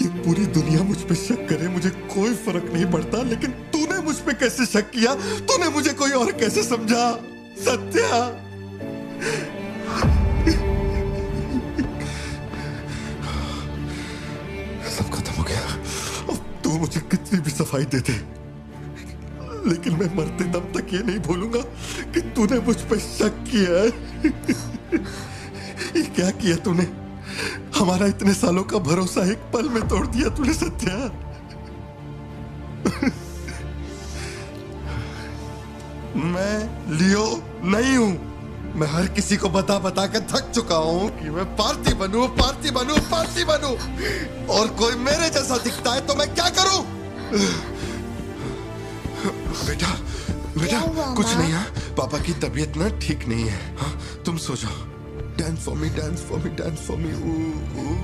ये पूरी दुनिया मुझ पे शक करे, मुझे कोई फर्क नहीं पड़ता, लेकिन तूने मुझ पे कैसे शक किया? तूने मुझे कोई और कैसे समझा? सत्या, सब खत्म हो गया। अब तू मुझे कितनी भी सफाई दे दे, लेकिन मैं मरते दम तक ये नहीं भूलूंगा कि तूने मुझ पे शक किया है। ये क्या किया तूने? हमारा इतने सालों का भरोसा एक पल में तोड़ दिया तूने सत्या। मैं लियो नहीं हूं। मैं हर किसी को बता बता कर थक चुका हूं कि मैं पार्टी बनूं, पार्टी बनूं, पार्टी बनूं, और कोई मेरे जैसा दिखता है तो मैं क्या करूं? बेटा बेटा कुछ नहीं है, पापा की तबीयत ना ठीक नहीं है। हाँ, तुम सो जाओ। Dance for me, dance for me, dance for me. Ooh, ooh.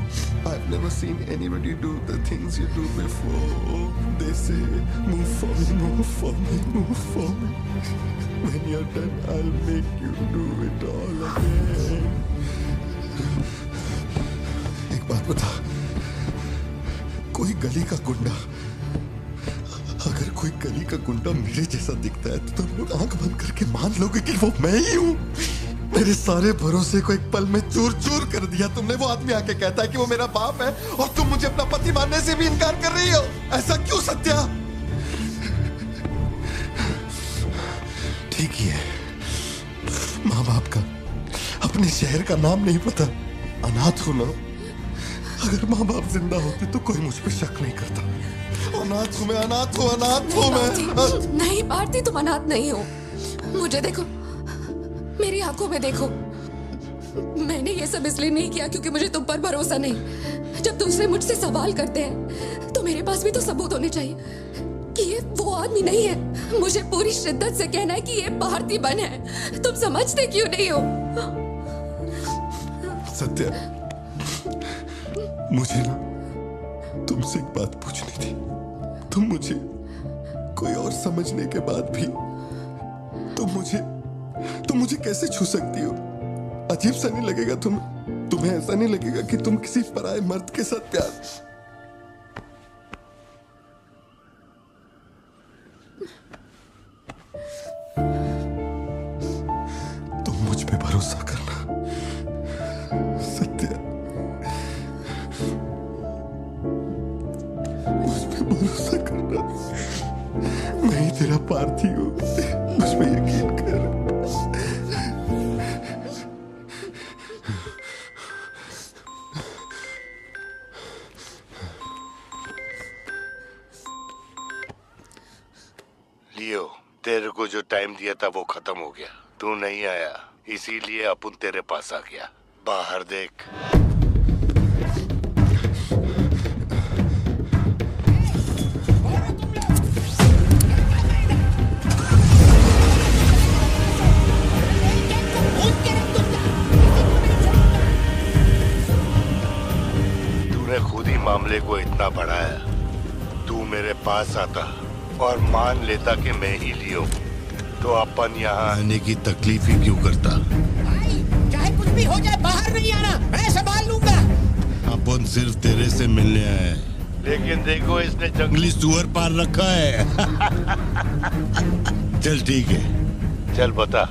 I've never seen anybody do the things you do before. They say, move for me, move for me, move for me. When you're done, I'll make you do it all again. एक बात बता, कोई गली का गुंडा, अगर कोई गली का गुंडा मेरे जैसा दिखता है तो तुम लोग आंख बंद करके मान लोगे कि वो मैं ही हूं। मेरे सारे भरोसे को एक पल में चूर चूर कर दिया तुमने। वो आदमी आके कहता है कि वो मेरा बाप है और तुम मुझे अपना पति मानने से भी इनकार कर रही हो। ऐसा क्यों सत्या? ठीक ही है, माँ बाप का अपने शहर का नाम नहीं पता, अनाथ हो ना। अगर माँ बाप जिंदा होते तो कोई मुझ पे शक नहीं करता। अनाथ हूं मैं, अनाथ हूं, अनाथ हूं मैं। नहीं भारती, तुम अनाथ नहीं हो। मुझे देखो, मेरी आंखों में देखो। मैंने ये सब इसलिए नहीं किया क्योंकि मुझे तुम पर भरोसा नहीं। जब दूसरे मुझसे सवाल करते हैं तो मेरे पास भी तो सबूत होने चाहिए कि ये वो आदमी नहीं है। मुझे पूरी शिद्दत से कहना है कि ये पार्थिबन है। तुम समझते क्यों नहीं हो? सत्या, मुझे ना तुमसे एक बात पूछनी थी। तुम मुझे कोई और समझने के बाद भी तुम मुझे कैसे छू सकती हो? अजीब सा नहीं लगेगा तुम्हें ऐसा नहीं लगेगा कि तुम किसी पराये मर्द के साथ प्यार? तुम मुझ पे भरोसा करना सत्या, मुझ पे भरोसा करना। मैं ही तेरा पार्थी हूं, मुझ पे यकीन कर। लियो, तेरे को जो टाइम दिया था वो खत्म हो गया। तू नहीं आया, इसीलिए अपन तेरे पास आ गया। बाहर देख। तूने खुद ही मामले को इतना बढ़ाया। तू मेरे पास आता और मान लेता कि मैं ही लियो, तो अपन यहाँ आने की तकलीफ ही क्यों करता? चाहे कुछ भी हो जाए, बाहर नहीं आना, मैं संभाल लूंगा। अपन सिर्फ तेरे से मिलने आए हैं, लेकिन देखो इसने जंगली सुअर पाल रखा है। चल ठीक है, चल बता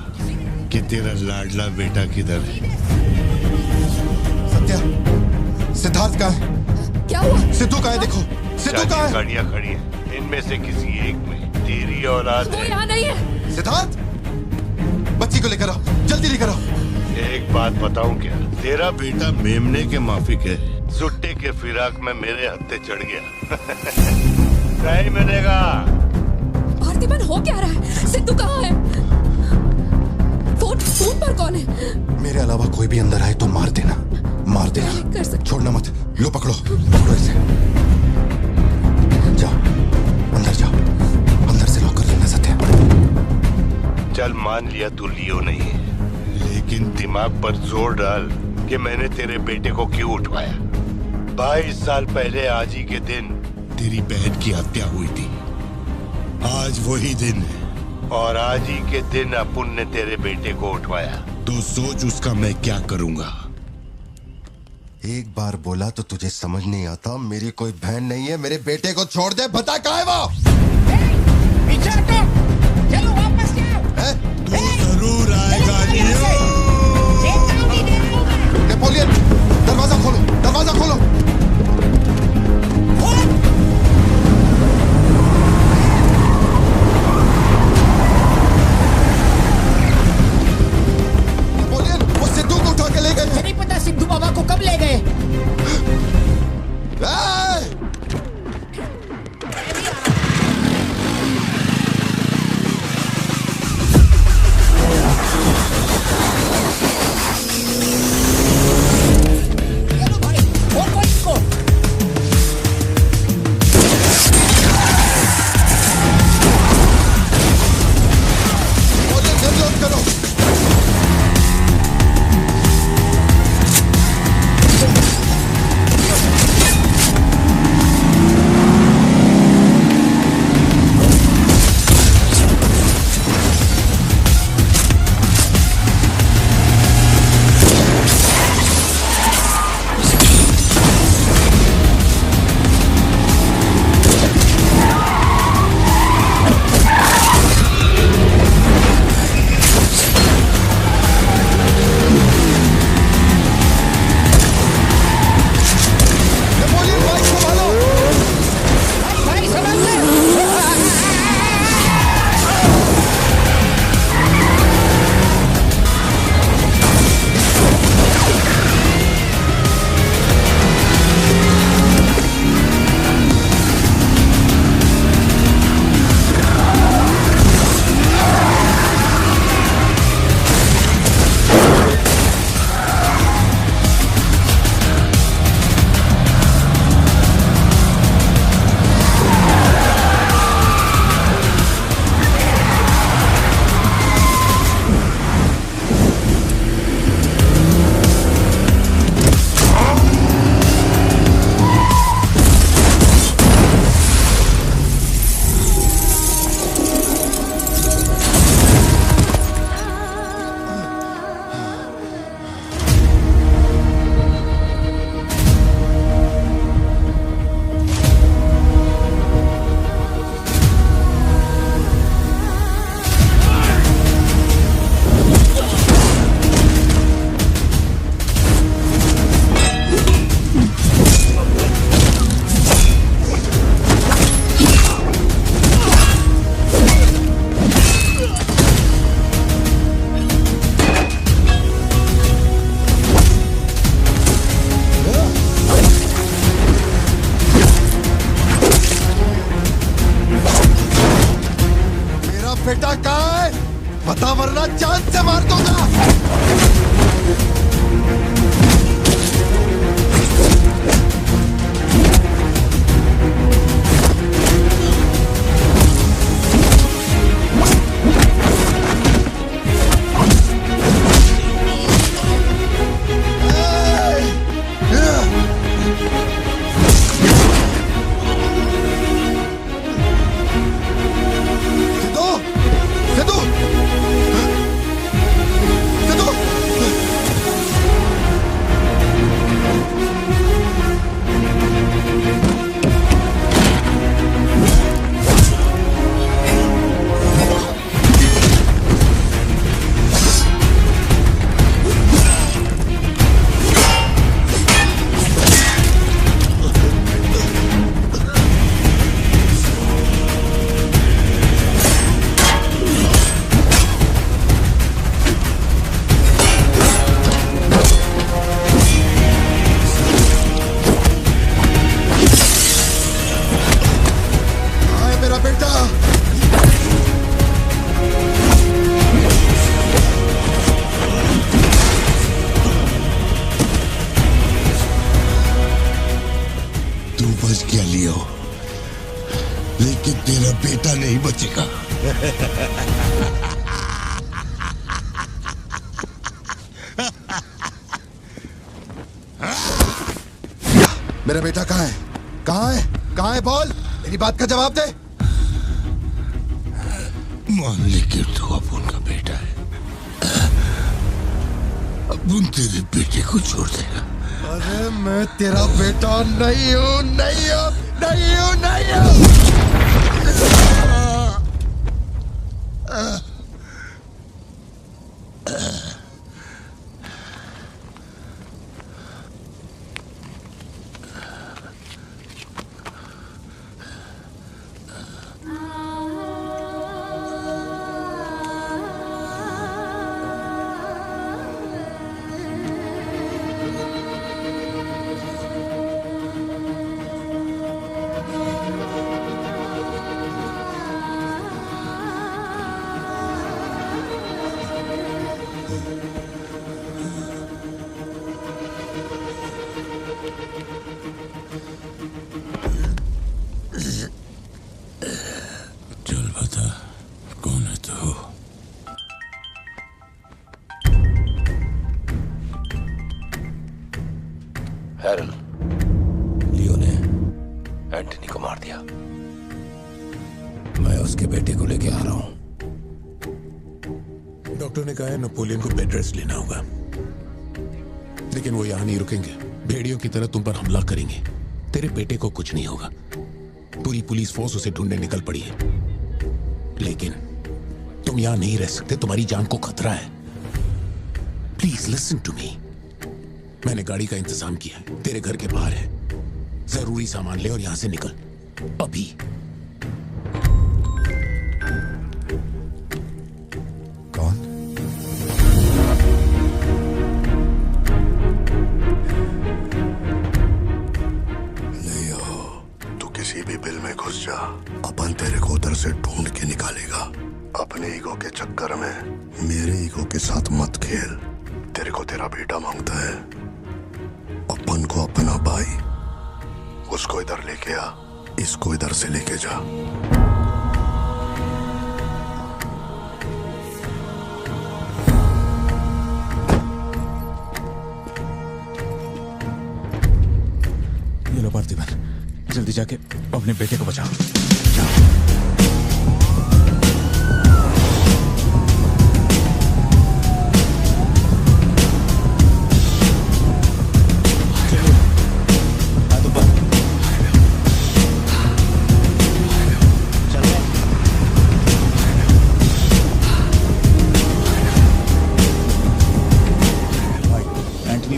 कि तेरा लाडला बेटा किधर है? सत्या, सिद्धार्थ कहाँ है? क्या हुआ? सिद्धू कहाँ है? देखो सिद्धू कहाँ है? गाड़ियाँ खड़ी हैं, इनमें से किसी एक में तेरी औलाद वो है। यहाँ नहीं है। सिद्धार्थ, बच्ची को लेकर आओ, जल्दी लेकर आओ। एक बात बताऊं क्या? तेरा बेटा मेमने के माफिक है। सुट्टे के फिराक में मेरे हत्थे चढ़ गया। नहीं मिलेगा। पार्थिबन हो क्या रहा है? सिद्धू कहाँ है? फोन पर कौन है? मेरे अलावा कोई भी अंदर आए तो मार देना, मार देना, छोड़ना मत। लो पकड़ो, पकड़ो इसे। जाओ अंदर, जाओ अंदर से लॉक कर लेना। सत्या, चल मान लिया तू लियो नहीं है, लेकिन दिमाग पर जोर डाल कि मैंने तेरे बेटे को क्यों उठवाया। 22 साल पहले आज ही के दिन तेरी बहन की हत्या हुई थी। आज वही दिन है और आज ही के दिन अपुन ने तेरे बेटे को उठवाया। तो सोच उसका मैं क्या करूंगा। एक बार बोला तो तुझे समझ नहीं आता? मेरी कोई बहन नहीं है, मेरे बेटे को छोड़ दे। बता कहाँ है वो? पीछे हटो, चलो वापस जाओ। तू जरूर आएगा नेपोलियन, दरवाजा खोलो, दरवाजा खोलो। बेटा कहाँ है? बता वरना जान से मार दूंगा। लेकिन तेरा बेटा नहीं बचेगा। मेरा बेटा कहाँ है? कहाँ है? कहाँ है? बोल, मेरी बात का जवाब दे। मान ली कि तू अब उनका बेटा है, अब उन तेरे बेटे को छोड़ देगा। अरे मैं तेरा बेटा नहीं हूँ, नहीं हूँ, नहीं हूँ, नहीं हूँ। चल बता, कौन है तू? हैरल, लियो ने एंटनी को मार दिया। मैं उसके बेटे को लेके आ रहा हूं। डॉक्टर ने कहा है नेपोलियन को बेड रेस्ट लेना होगा, लेकिन वो यहां नहीं रुकेंगे। भेड़ियों की तरह तुम पर हमला करेंगे। तेरे बेटे को कुछ नहीं होगा। पूरी पुलिस फोर्स उसे ढूंढने निकल पड़ी है, लेकिन तुम यहां नहीं रह सकते। तुम्हारी जान को खतरा है। Please listen to me. मैंने गाड़ी का इंतजाम किया है, तेरे घर के बाहर है। जरूरी सामान ले और यहां से निकल अभी। कौन? लियो, तू किसी भी बिल में घुस जा, अपन तेरे को उधर से ढूंढ के निकालेगा। अपने ईगो के चक्कर में मेरे ईगो के साथ मत खेल। तेरे को तेरा बेटा मांगता है, अपन को अपना भाई। उसको इधर लेके आ, इसको इधर से लेके जा। ये लो पार्थिवन, जल्दी जाके अपने बेटे को बचाओ।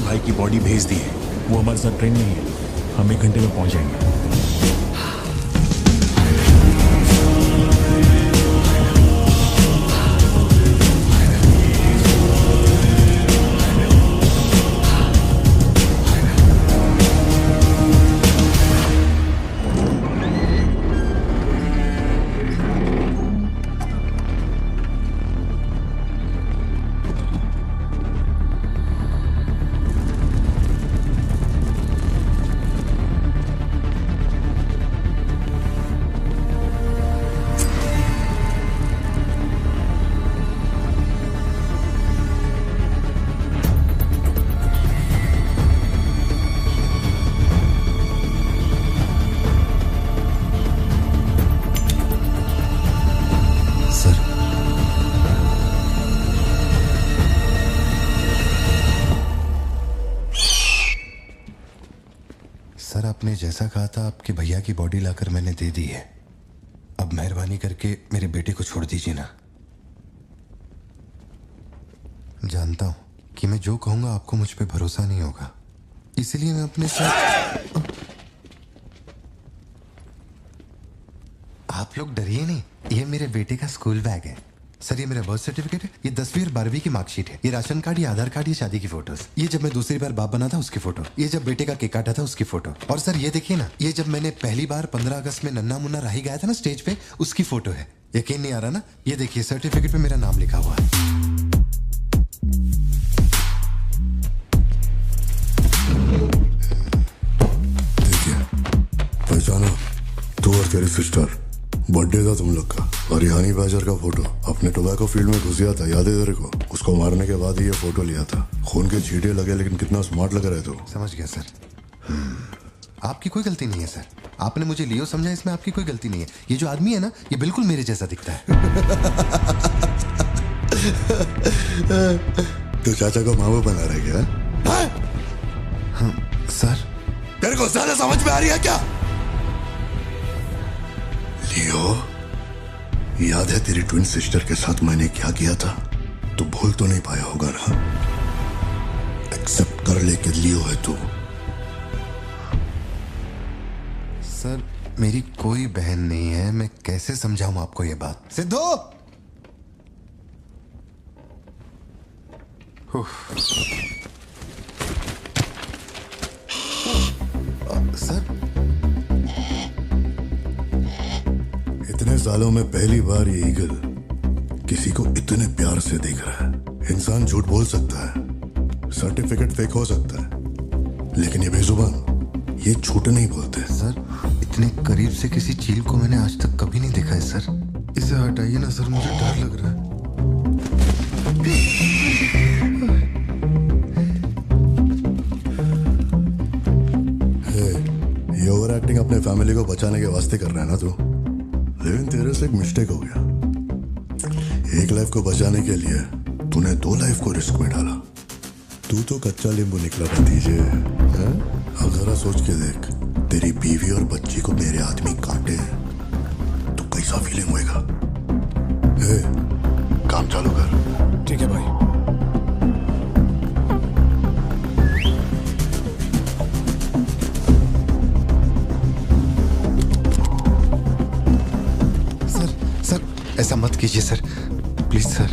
भाई की बॉडी भेज दी है, वो हमारे साथ ट्रेन में ही है। हम 1 घंटे में पहुंच जाएंगे। आपने जैसा कहा था आपके भैया की बॉडी लाकर मैंने दे दी है। अब मेहरबानी करके मेरे बेटे को छोड़ दीजिए ना। जानता हूं कि मैं जो कहूंगा आपको मुझ पे भरोसा नहीं होगा, इसलिए मैं अपने साथ। आप लोग डरिए नहीं, ये मेरे बेटे का स्कूल बैग है सर। ये मेरा बर्थ सर्टिफिकेट है, ये 10वीं और 12वीं की मार्कशीट है, ये राशन कार्ड, ये आधार कार्ड, ये शादी की फोटोज, ये जब मैं दूसरी बार बाप बना था उसकी फोटो, ये जब बेटे का केक काटा था उसकी फोटो, और सर ये देखिए ना, ये जब मैंने पहली बार 15 अगस्त में नन्ना मुन्ना राही गाया था ना स्टेज पे, उसकी फोटो है। यकीन नहीं आ रहा ना? ये देखिए सर्टिफिकेट पे मेरा नाम लिखा हुआ है। देखिए, पहचानो, तू और तेरी सिस्टर, बर्थडे था तुम लोग का, और ये हनी बैजर का फोटो अपने टोबैको फील्ड में घुस गया था, याद है तेरे को? उसको मारने के बाद ही ये फोटो लिया था। खून के छींटे लगे लेकिन कितना स्मार्ट लग रहे थे। समझ गया सर। आपकी कोई गलती नहीं है सर, आपने मुझे लियो समझा, इसमें आपकी कोई गलती नहीं है। ये जो आदमी है ना, ये बिल्कुल मेरे जैसा दिखता है। तो चाचा को मामू बना रहे क्या? हाँ, सर तेरे को ज्यादा समझ में आ रही है क्या? लियो, याद है तेरी ट्विन सिस्टर के साथ मैंने क्या किया था? तू भूल तो नहीं पाया होगा ना? एक्सेप्ट कर ले कि लियो है तू। सर मेरी कोई बहन नहीं है, मैं कैसे समझाऊं आपको ये बात? सिद्धू! सर इतने सालों में पहली बार ये ईगल किसी को इतने प्यार से देख रहा है। इंसान झूठ बोल सकता है, सर्टिफिकेट फेक हो सकता है, लेकिन ये बेजुबान, ये झूठ नहीं बोलते। सर इतने करीब से किसी चील को मैंने आज तक कभी नहीं देखा है सर। इसे हटाइए ना सर, मुझे डर लग रहा है। ये ओवर एक्टिंग अपने फैमिली को बचाने के वास्ते कर रहा है ना तू, लेकिन तेरे से एक मिस्टेक हो गया। एक लाइफ को बचाने के लिए तूने 2 लाइफ को रिस्क में डाला। तू तो कच्चा नींबू निकला भतीजे। अब जरा सोच के देख, तेरी बीवी और बच्ची को मेरे आदमी काटे तो कैसा फीलिंग होएगा? काम चालू कर। ठीक है भाई। ऐसा मत कीजिए सर, प्लीज सर।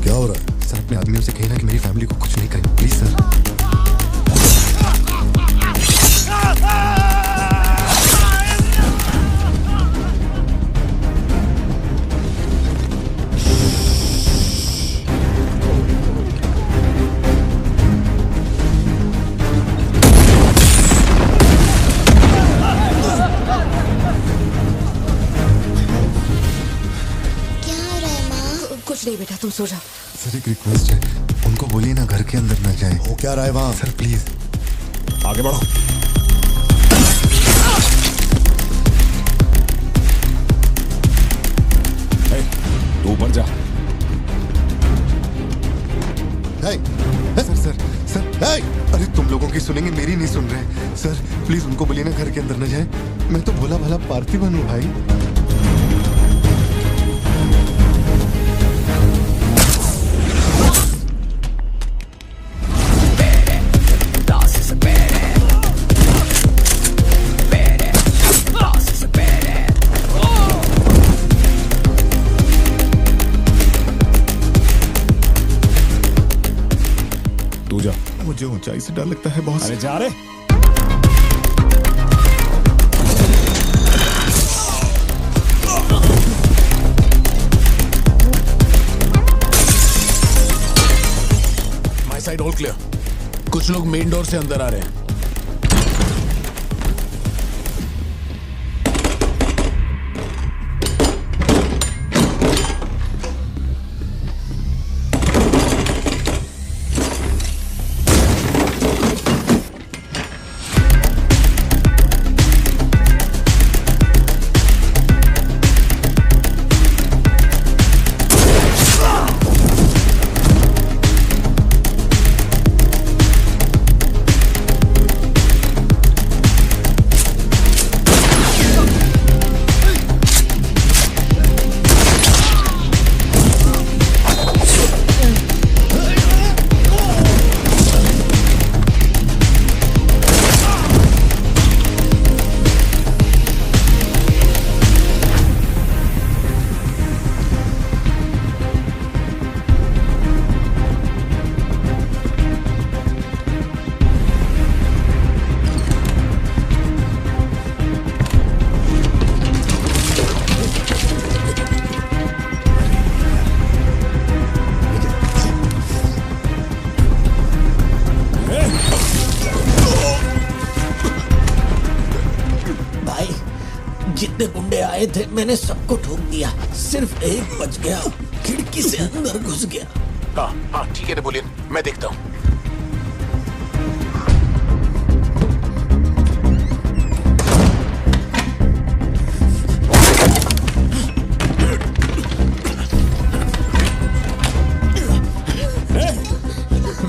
क्या हो रहा है? सर अपने आदमियों से कहना कि मेरी फैमिली को कुछ नहीं करें, प्लीज सर। नहीं बेटा, तुम सो जाओ। सर एक रिक्वेस्ट है, उनको बोलिए ना घर के अंदर ना जाए। हो क्या रहा है वहां? सर प्लीज आगे बढ़ो। तू ऊपर जा। सर सर सर अरे तुम लोगों की सुनेंगे, मेरी नहीं सुन रहे। सर प्लीज उनको बोलिए ना घर के अंदर ना जाए। मैं तो भोला भाला पार्थिवन हूँ भाई। मुझे ऊंचाई से डर लगता है बॉस। अरे जा रे। My side all clear. कुछ लोग मेन डोर से अंदर आ रहे हैं। गुंडे आए थे, मैंने सबको ठोक दिया, सिर्फ एक बच गया, खिड़की से अंदर घुस गया। हाँ ठीक है नेपोलियन, मैं देखता हूँ।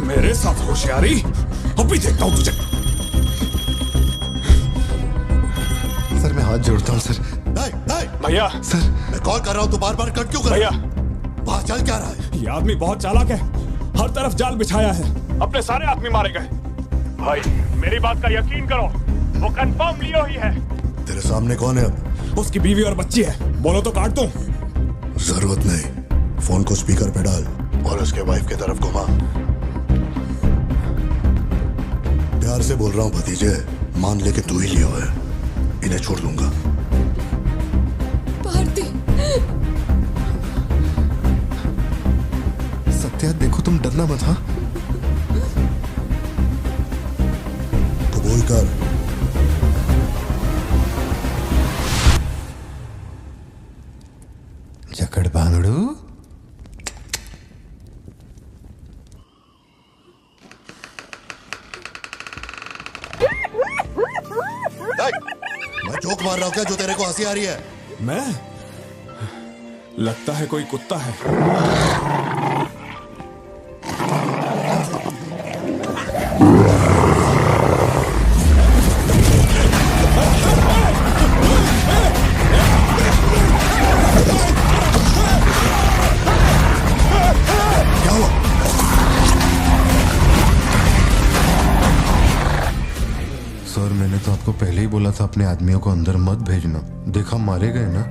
मेरे साथ होशियारी, अभी देखता हूँ तुझे। सर मैं हाथ जोड़ता हूँ सर। भैया सर मैं कॉल कर रहा हूँ तो बार बार कट क्यों कर भैया, वहाँ चल क्या रहा है? ये आदमी बहुत चालाक है, हर तरफ जाल बिछाया है, अपने सारे आदमी मारे गए। भाई मेरी बात का यकीन करो, वो कंफर्म लियो ही है। तेरे सामने कौन है अब? उसकी बीवी और बच्ची है, बोलो तो काट दूं। जरूरत नहीं, फोन को स्पीकर पे डाल और उसके वाइफ की तरफ घुमा। प्यार से बोल रहा हूँ भतीजे, मान ले कि तू ही लियो है, इन्हें छोड़ दूंगा। भारती, सत्या देखो तुम डरना मत। हाँ तो बोल कर। जकड़ बांधड़ू। मैं जोक मार रहा हूँ क्या जो तेरे को हंसी आ रही है? मैं? लगता है कोई कुत्ता है। सर मैंने तो आपको पहले ही बोला था अपने आदमियों को अंदर मत भेजना, देखा मारे गए ना।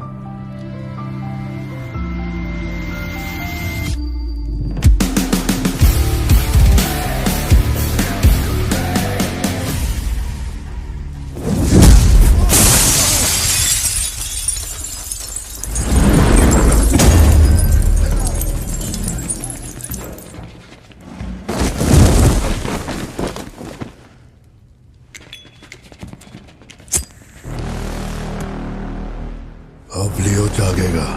अब लियो जागेगा।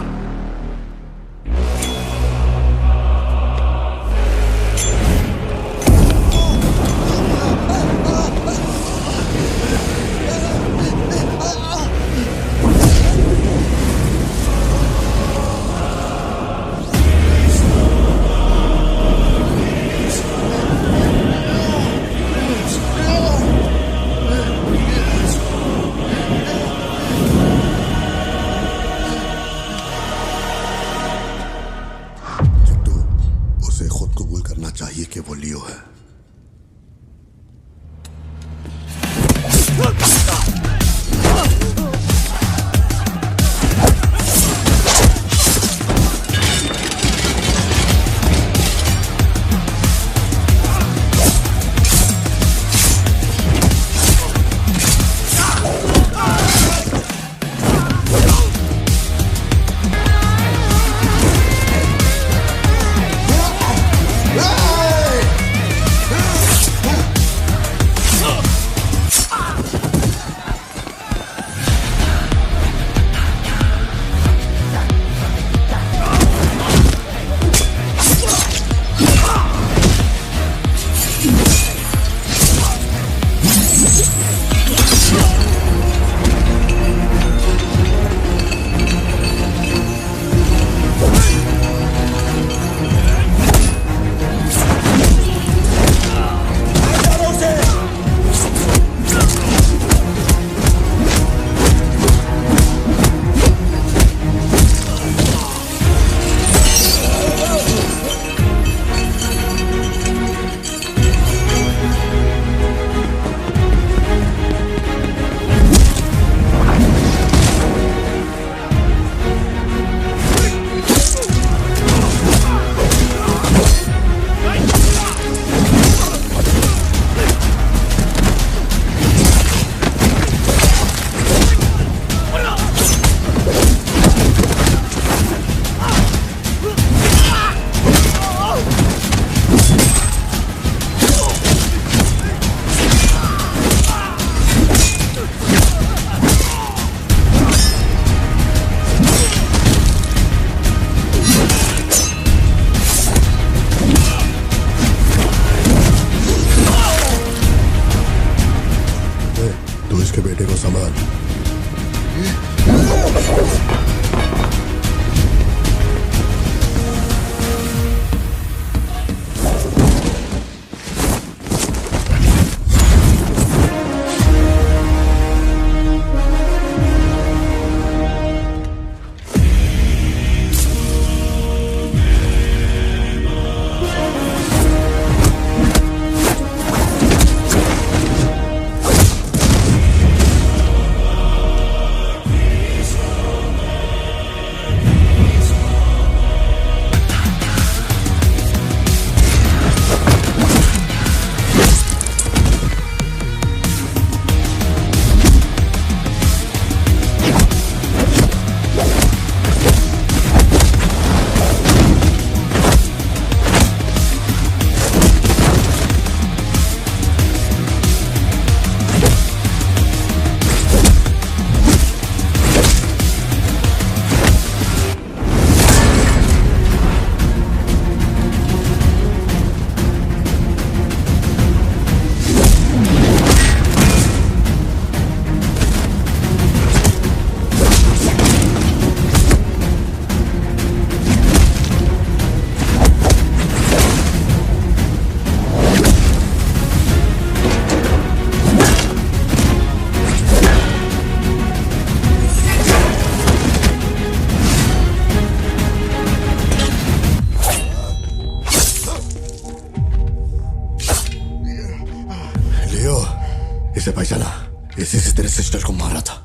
कैसे पहचाना? इसी से तेरे सिस्टर को मारा था।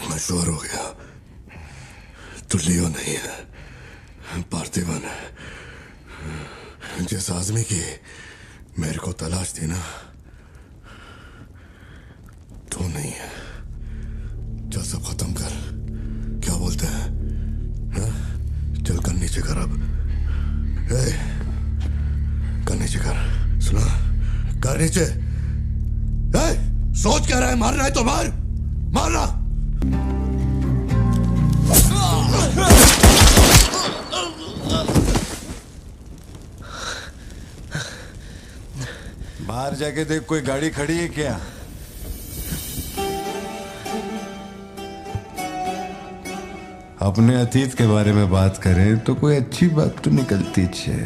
मैं श्योर हो गया तो लियो नहीं है, पार्थिवन है। जिस आदमी की मेरे को तलाश थी ना, तो नहीं है। चल सब खत्म कर, क्या बोलते हैं? हाँ? चल कर नीचे कर अब। कर नीचे कर, सुना? कर नीचे। सोच क्या रहा है? मारना है तो मार, मारना। बाहर जाके देख, कोई गाड़ी खड़ी है क्या? अपने अतीत के बारे में बात करें तो कोई अच्छी बात तो निकलती है।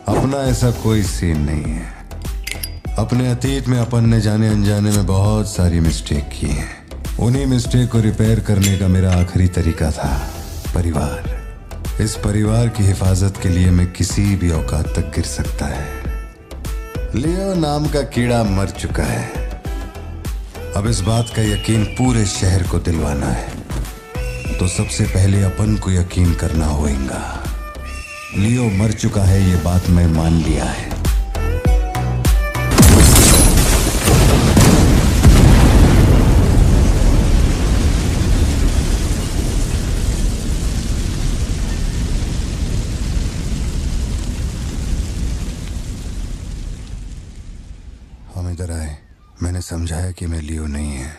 अपना ऐसा कोई सीन नहीं है। अपने अतीत में अपन ने जाने अनजाने में बहुत सारी मिस्टेक की हैं। उन्हीं मिस्टेक को रिपेयर करने का मेरा आखिरी तरीका था परिवार। इस परिवार की हिफाजत के लिए मैं किसी भी औकात तक गिर सकता है। लियो नाम का कीड़ा मर चुका है। अब इस बात का यकीन पूरे शहर को दिलवाना है, तो सबसे पहले अपन को यकीन करना होगा। लियो मर चुका है, ये बात मैं मान लिया है। हम इधर आए, मैंने समझाया कि मैं लियो नहीं है,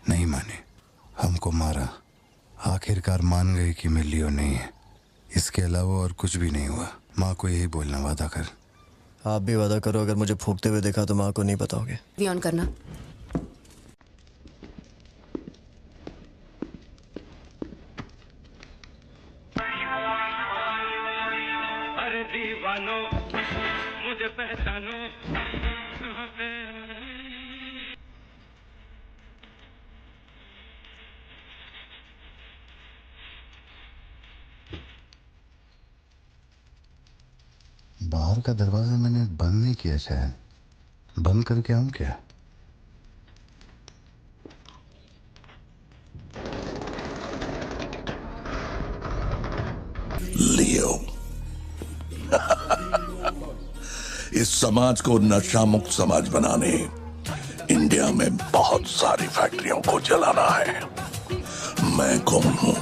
नहीं माने, हमको मारा। आखिरकार मान गई कि मैं लियो नहीं है। इसके अलावा और कुछ भी नहीं हुआ। माँ को यही बोलना, वादा कर। आप भी वादा करो, अगर मुझे फूकते हुए देखा तो माँ को नहीं बताओगे। टीवी ऑन करना। अरे दीवानो मुझे पहचानो। बाहर का दरवाजा मैंने बंद नहीं किया, शायद बंद करके आऊं क्या? लियो इस समाज को नशा मुक्त समाज बनाने इंडिया में बहुत सारी फैक्ट्रियों को जलाना है। मैं कौन हूं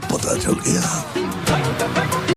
पता चल गया?